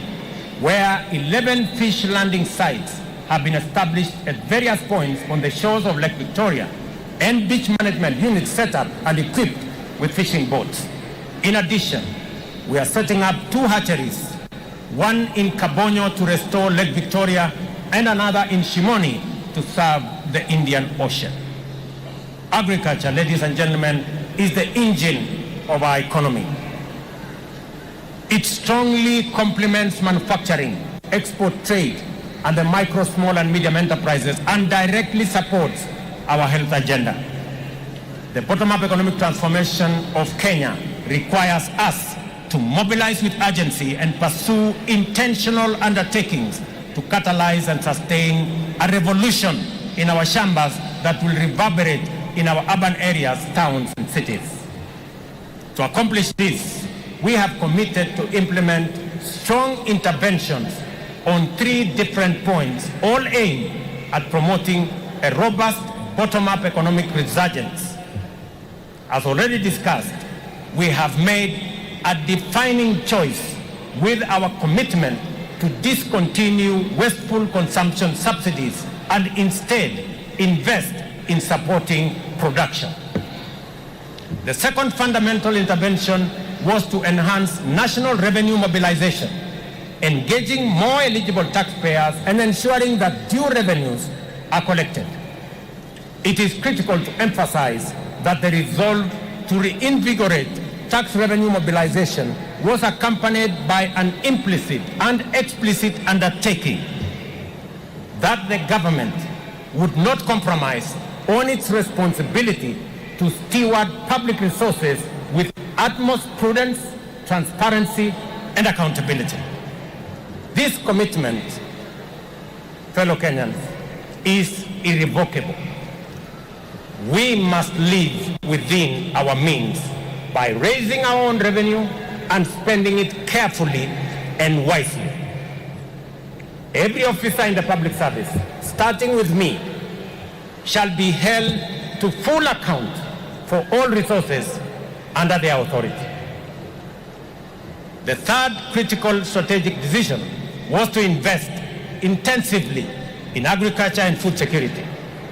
where 11 fish landing sites have been established at various points on the shores of Lake Victoria, and beach management units set up and equipped with fishing boats. In addition, we are setting up 2 hatcheries, one in Kabonyo to restore Lake Victoria and another in Shimoni to serve the Indian Ocean. Agriculture, ladies and gentlemen, is the engine of our economy. It strongly complements manufacturing, export trade, and the micro, small, and medium enterprises, and directly supports our health agenda. The bottom-up economic transformation of Kenya requires us to mobilize with urgency and pursue intentional undertakings to catalyze and sustain a revolution in our shambas that will reverberate in our urban areas, towns, and cities. To accomplish this, we have committed to implement strong interventions on 3 different points, all aimed at promoting a robust bottom-up economic resurgence. As already discussed, we have made a defining choice with our commitment to discontinue wasteful consumption subsidies and instead invest in supporting production. The second fundamental intervention was to enhance national revenue mobilization, engaging more eligible taxpayers and ensuring that due revenues are collected. It is critical to emphasize that the resolve to reinvigorate tax revenue mobilization was accompanied by an implicit and explicit undertaking that the government would not compromise on its responsibility to steward public resources with utmost prudence, transparency, and accountability. This commitment, fellow Kenyans, is irrevocable. We must live within our means by raising our own revenue and spending it carefully and wisely. Every officer in the public service, starting with me, shall be held to full account for all resources under their authority. The third critical strategic decision was to invest intensively in agriculture and food security,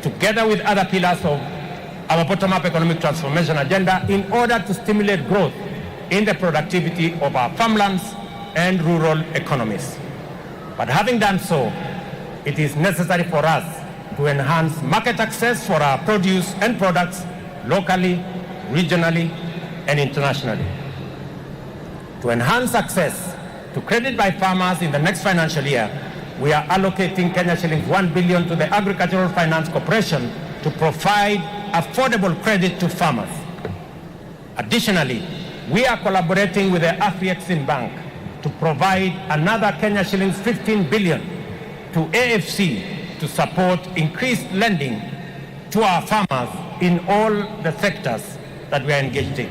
together with other pillars of our bottom-up economic transformation agenda, in order to stimulate growth in the productivity of our farmlands and rural economies. But having done so, it is necessary for us to enhance market access for our produce and products locally, regionally, and internationally. To enhance access to credit by farmers in the next financial year, we are allocating Kenya shillings 1 billion to the Agricultural Finance Corporation to provide affordable credit to farmers. Additionally, we are collaborating with the Afrexim Bank to provide another Kenya shillings 15 billion to AFC to support increased lending to our farmers in all the sectors that we are engaged in.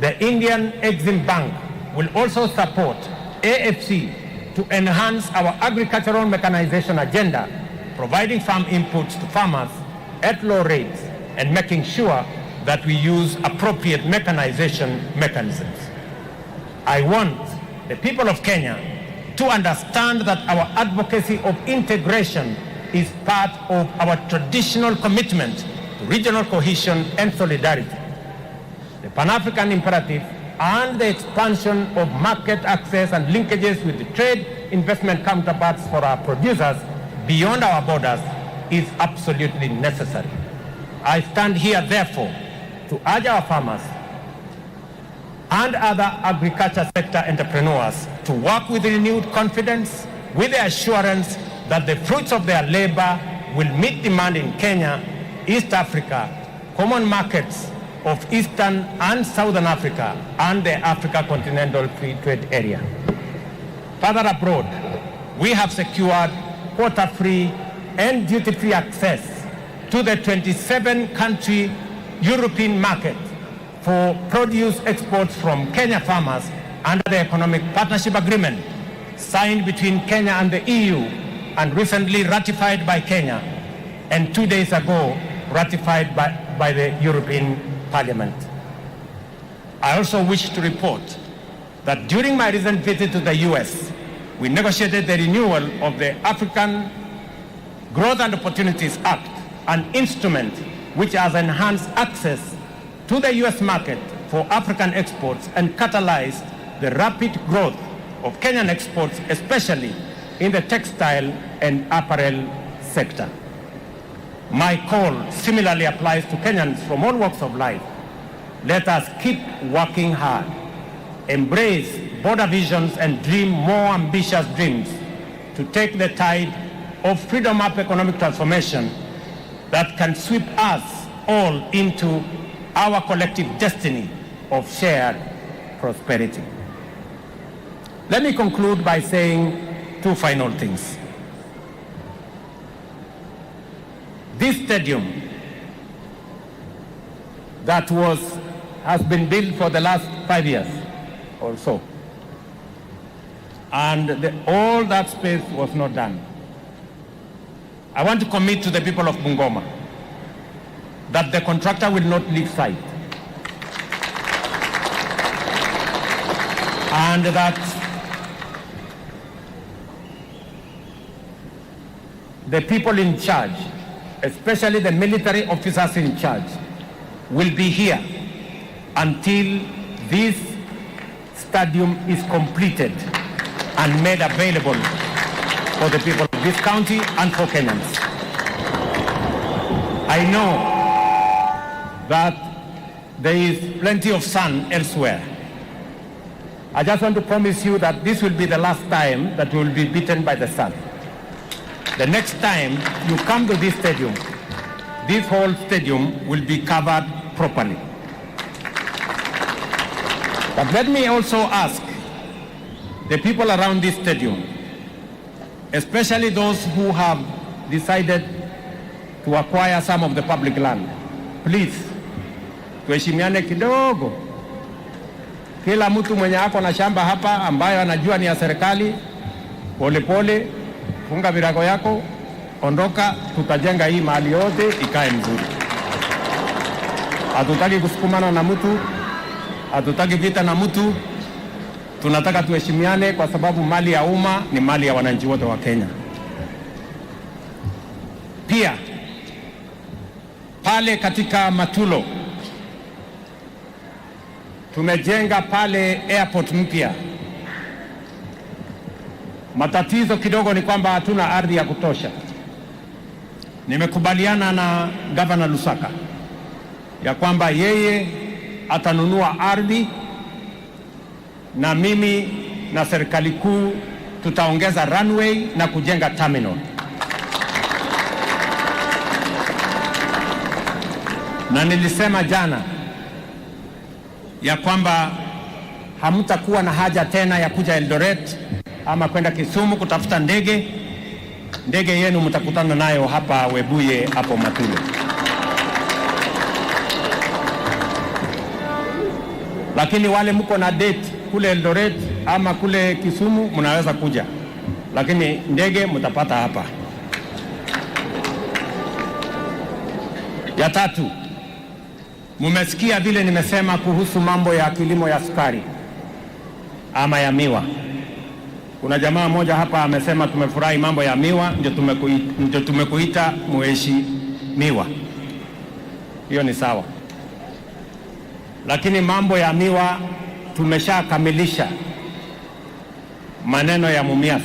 The Indian Exim Bank will also support AFC to enhance our agricultural mechanization agenda, providing farm inputs to farmers at low rates and making sure that we use appropriate mechanization mechanisms. I want the people of Kenya to understand that our advocacy of integration is part of our traditional commitment to regional cohesion and solidarity. The Pan-African imperative and the expansion of market access and linkages with the trade investment counterparts for our producers beyond our borders is absolutely necessary. I stand here, therefore, to urge our farmers and other agriculture sector entrepreneurs to work with renewed confidence, with the assurance that the fruits of their labor will meet demand in Kenya, East Africa, common markets of Eastern and Southern Africa, and the Africa Continental Free Trade Area. Further abroad, we have secured quota-free and duty-free access to the 27-country European market for produce exports from Kenya farmers under the Economic Partnership Agreement signed between Kenya and the EU and recently ratified by Kenya, and 2 days ago ratified by the European Parliament. I also wish to report that during my recent visit to the US, we negotiated the renewal of the African Growth and Opportunities Act, an instrument which has enhanced access to the US market for African exports and catalyzed the rapid growth of Kenyan exports, especially in the textile and apparel sector. My call similarly applies to Kenyans from all walks of life. Let us keep working hard, embrace border visions and dream more ambitious dreams to take the tide of freedom-up economic transformation that can sweep us all into our collective destiny of shared prosperity. Let me conclude by saying two final things. This stadium that has been built for the last 5 years or so, and all that space was not done. I want to commit to the people of Bungoma that the contractor will not leave site, and that the people in charge, especially the military officers in charge, will be here until this stadium is completed and made available for the people of this county and for Kenyans. I know that there is plenty of sun elsewhere. I just want to promise you that this will be the last time that we will be beaten by the sun. The next time you come to this stadium, this whole stadium will be covered properly. But let me also ask the people around this stadium, especially those who have decided to acquire some of the public land, please, tuheshimiane kidogo. Kila mtu mwenye ako na shamba hapa ambayo anajua ni ya serikali, polepole, funga virago yako, ondoka, tutajenga hii mahali yote ikae mzuri. Hatutaki kusukumana na mtu, hatutaki vita na mtu. Tunataka tuheshimiane kwa sababu mali ya umma ni mali ya wananchi wote wa Kenya. Pia pale katika Matulo tumejenga pale airport mpya. Matatizo kidogo ni kwamba hatuna ardhi ya kutosha. Nimekubaliana na Governor Lusaka ya kwamba yeye atanunua ardhi na mimi na serikali kuu tutaongeza runway na kujenga terminal. Na nilisema jana ya kwamba hamtakuwa na haja tena ya kuja Eldoret ama kwenda Kisumu kutafuta ndege. Ndege yenu mtakutana nayo hapa Webuye, hapo Matule. Lakini wale mko na date kule Eldoret ama kule Kisumu mnaweza kuja, lakini ndege mtapata hapa. Ya tatu, mumesikia vile nimesema kuhusu mambo ya kilimo ya sukari ama ya miwa. Kuna jamaa moja hapa amesema tumefurahi mambo ya miwa, ndio tumekuita mheshimiwa. Hiyo ni sawa, lakini mambo ya miwa tumeshakamilisha maneno ya Mumias.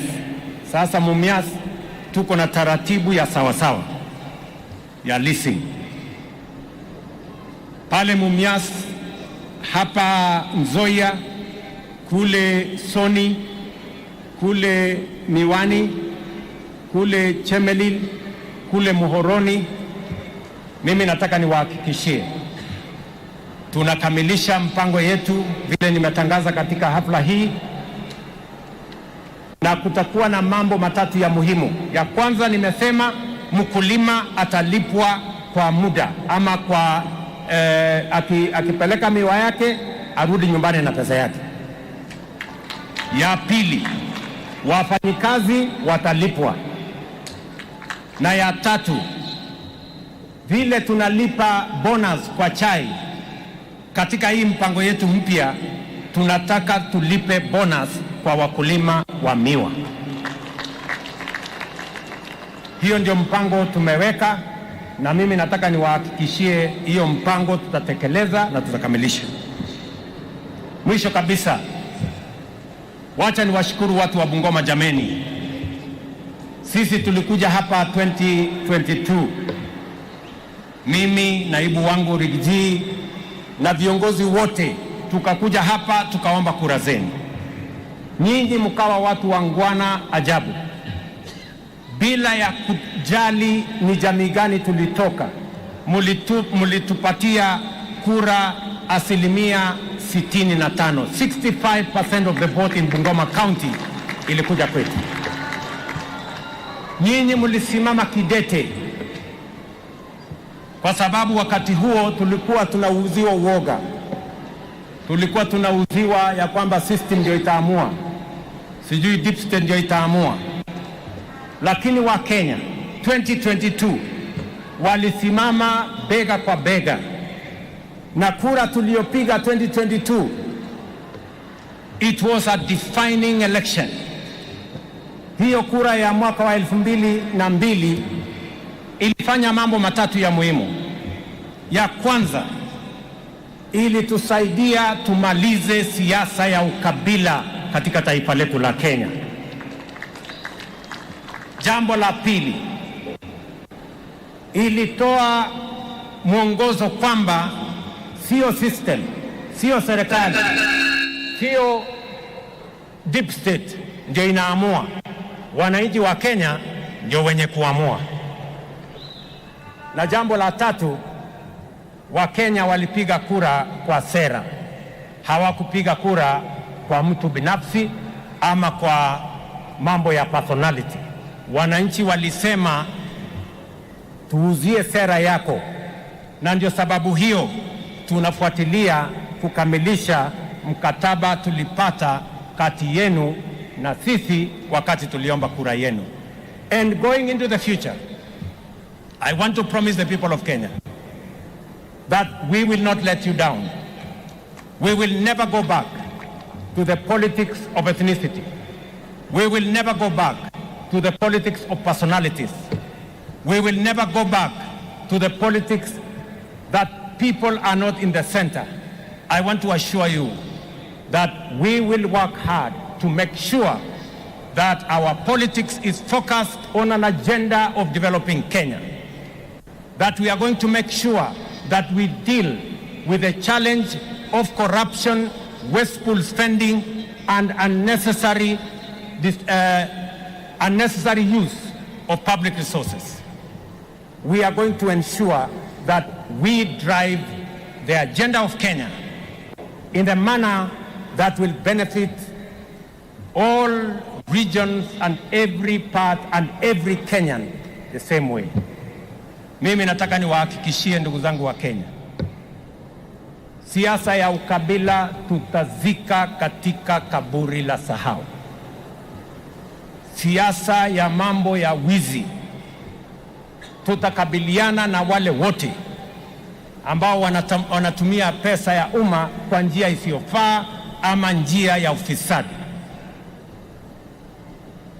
Sasa Mumias tuko na taratibu ya sawasawa ya leasing pale Mumias, hapa Nzoia, kule Soni, kule Miwani, kule Chemelil, kule Muhoroni. Mimi nataka niwahakikishie tunakamilisha mpango yetu vile nimetangaza katika hafla hii, na kutakuwa na mambo matatu ya muhimu. Ya kwanza nimesema mkulima atalipwa kwa muda, ama kwa akipeleka miwa yake arudi nyumbani na pesa yake. Ya pili, wafanyikazi watalipwa. Na ya tatu, vile tunalipa bonus kwa chai katika hii mpango yetu mpya, tunataka tulipe bonus kwa wakulima wa miwa. Hiyo ndio mpango tumeweka, na mimi nataka niwahakikishie hiyo mpango tutatekeleza na tutakamilisha. Mwisho kabisa, wacha niwashukuru watu wa Bungoma jameni. Sisi tulikuja hapa 2022, mimi, naibu wangu Rigiji na viongozi wote, tukakuja hapa tukaomba kura zenu. Nyinyi mkawa watu wangwana ajabu, bila ya kujali ni jamii gani tulitoka, mulitupatia kura 65%. 65% of the vote in Bungoma County ilikuja kwetu. Nyinyi mulisimama kidete, kwa sababu wakati huo tulikuwa tunauziwa uoga, tulikuwa tunauziwa ya kwamba system ndio itaamua, sijui deep state ndio itaamua. Lakini wa Kenya 2022 walisimama bega kwa bega, na kura tuliyopiga 2022, it was a defining election. Hiyo kura ya mwaka wa 2002 ilifanya mambo matatu ya muhimu. Ya kwanza, ilitusaidia tumalize siasa ya ukabila katika taifa letu la Kenya. Jambo la pili, ilitoa mwongozo kwamba sio system, sio serikali, sio deep state ndio inaamua, wananchi wa Kenya ndio wenye kuamua. Na jambo la tatu, Wakenya walipiga kura kwa sera, hawakupiga kura kwa mtu binafsi ama kwa mambo ya personality. Wananchi walisema tuuzie sera yako, na ndio sababu hiyo tunafuatilia kukamilisha mkataba tulipata kati yenu na sisi wakati tuliomba kura yenu. And going into the future, I want to promise the people of Kenya that we will not let you down. We will never go back to the politics of ethnicity. We will never go back to the politics of personalities. We will never go back to the politics that people are not in the center. I want to assure you that we will work hard to make sure that our politics is focused on an agenda of developing Kenya. That we are going to make sure that we deal with the challenge of corruption, wasteful spending, and unnecessary use of public resources. We are going to ensure that we drive the agenda of Kenya in a manner that will benefit all regions and every part and every Kenyan the same way. Mimi nataka niwahakikishie ndugu zangu wa Kenya, siasa ya ukabila tutazika katika kaburi la sahau. Siasa ya mambo ya wizi, tutakabiliana na wale wote ambao wanatumia pesa ya umma kwa njia isiyofaa ama njia ya ufisadi,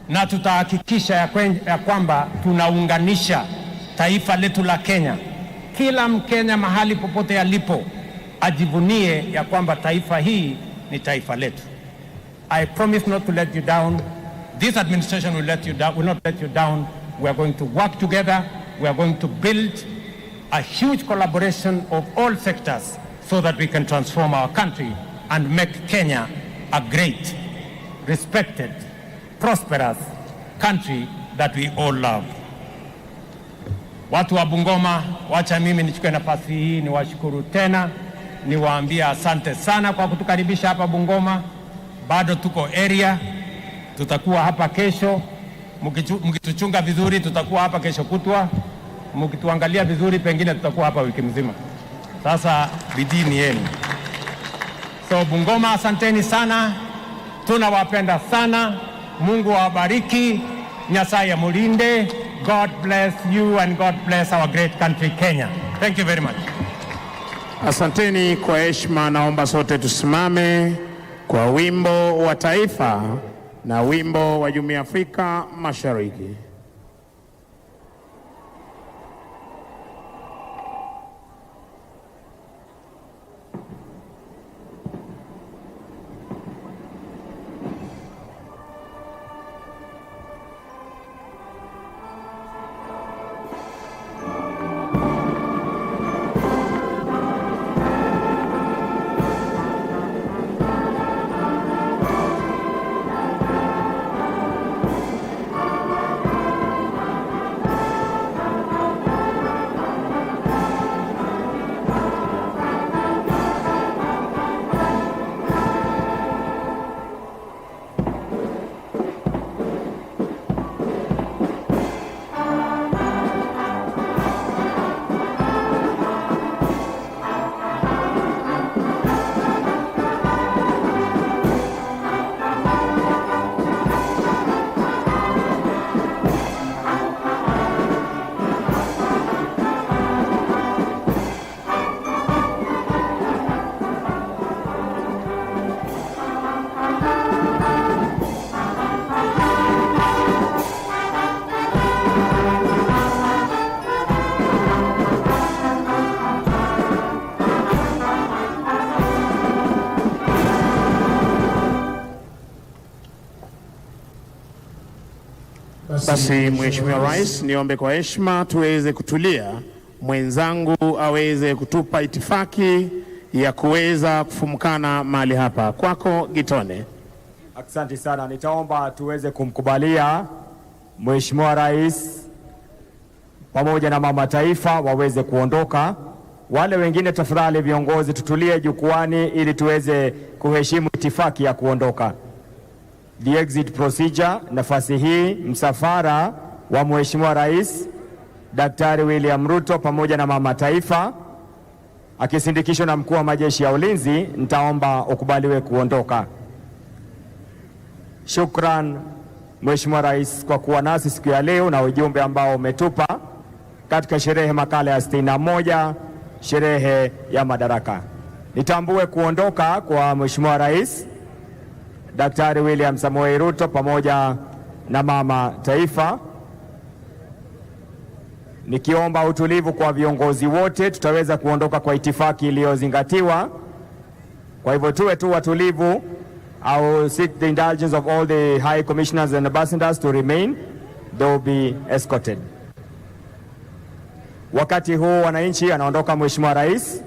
na tutahakikisha ya kwamba tunaunganisha taifa letu la Kenya. Kila Mkenya mahali popote alipo ajivunie ya kwamba taifa hii ni taifa letu. I promise not to let you down. This administration will not let you down. We are going to work together. We are going to build a huge collaboration of all sectors so that we can transform our country and make Kenya a great, respected, prosperous country that we all love. Watu wa Bungoma, wacha mimi nichukue nafasi hii niwashukuru tena, niwaambia asante sana kwa kutukaribisha hapa Bungoma. Bado tuko area, tutakuwa hapa kesho. Mkituchunga vizuri tutakuwa hapa kesho kutwa. Mkituangalia vizuri pengine tutakuwa hapa wiki mzima. Sasa bidii ni yenu. So Bungoma, asanteni sana. Tunawapenda sana. Mungu awabariki. Nyasaye mulinde. God bless you and God bless our great country Kenya. Thank you very much. Asanteni kwa heshima. Naomba sote tusimame kwa wimbo wa taifa na wimbo wa Jumuiya ya Afrika Mashariki. Basi Mheshimiwa Rais, niombe kwa heshima tuweze kutulia, mwenzangu aweze kutupa itifaki ya kuweza kufumukana mahali hapa. Kwako Gitone. Asante sana. Nitaomba tuweze kumkubalia Mheshimiwa Rais pamoja na mama taifa waweze kuondoka. Wale wengine tafadhali viongozi tutulie jukwani ili tuweze kuheshimu itifaki ya kuondoka. The exit procedure. Nafasi hii msafara wa Mheshimiwa Rais Daktari William Ruto pamoja na mama taifa akisindikishwa na mkuu wa majeshi ya ulinzi, nitaomba ukubaliwe kuondoka. Shukran Mheshimiwa Rais kwa kuwa nasi siku ya leo na ujumbe ambao umetupa katika sherehe makala ya 61 sherehe ya madaraka. Nitambue kuondoka kwa Mheshimiwa Rais Daktari William Samoei Ruto pamoja na mama taifa, nikiomba utulivu kwa viongozi wote. Tutaweza kuondoka kwa itifaki iliyozingatiwa, kwa hivyo tuwe tu watulivu. I will seek the indulgence of all the high commissioners and ambassadors to remain. They will be escorted. Wakati huu wananchi anaondoka Mheshimiwa Rais,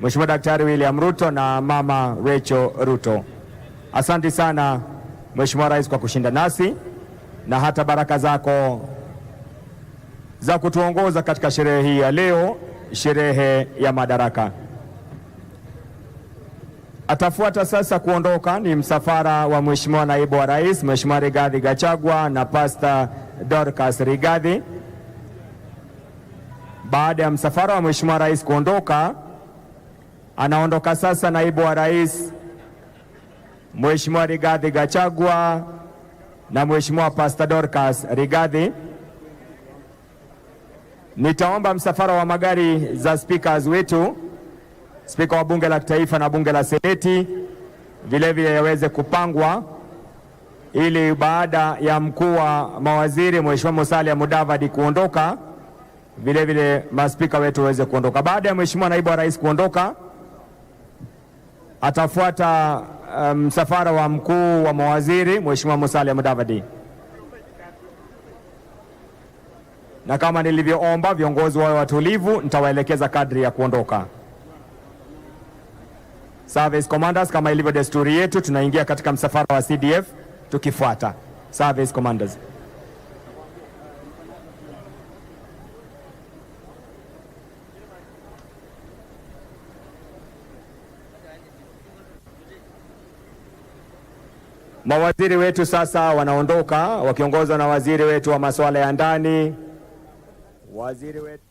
Mheshimiwa Daktari William Ruto na mama Rachel Ruto. Asante sana Mheshimiwa Rais kwa kushinda nasi na hata baraka zako za kutuongoza katika sherehe hii ya leo, sherehe ya madaraka. Atafuata sasa kuondoka ni msafara wa Mheshimiwa Naibu wa Rais, Mheshimiwa Rigathi Gachagua na Pastor Dorcas Rigathi. Baada ya msafara wa Mheshimiwa Rais kuondoka, anaondoka sasa Naibu wa Rais Mheshimiwa Rigathi Gachagua na Mheshimiwa Pastor Dorcas Rigathi. Nitaomba msafara wa magari za speakers wetu, Spika wa Bunge la Kitaifa na Bunge la Seneti vilevile yaweze kupangwa ili baada ya mkuu wa mawaziri Mheshimiwa Musalia Mudavadi kuondoka, vilevile maspika wetu waweze kuondoka. Baada ya Mheshimiwa Naibu wa Rais kuondoka, atafuata msafara wa mkuu wa mawaziri Mheshimiwa Musalia Mudavadi. Na kama nilivyoomba viongozi wawe watulivu, nitawaelekeza kadri ya kuondoka. Service Commanders, kama ilivyo desturi yetu, tunaingia katika msafara wa CDF tukifuata. Service Commanders. Mawaziri wetu sasa wanaondoka wakiongozwa na waziri wetu wa masuala ya ndani, waziri wetu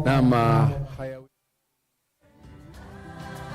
Naam.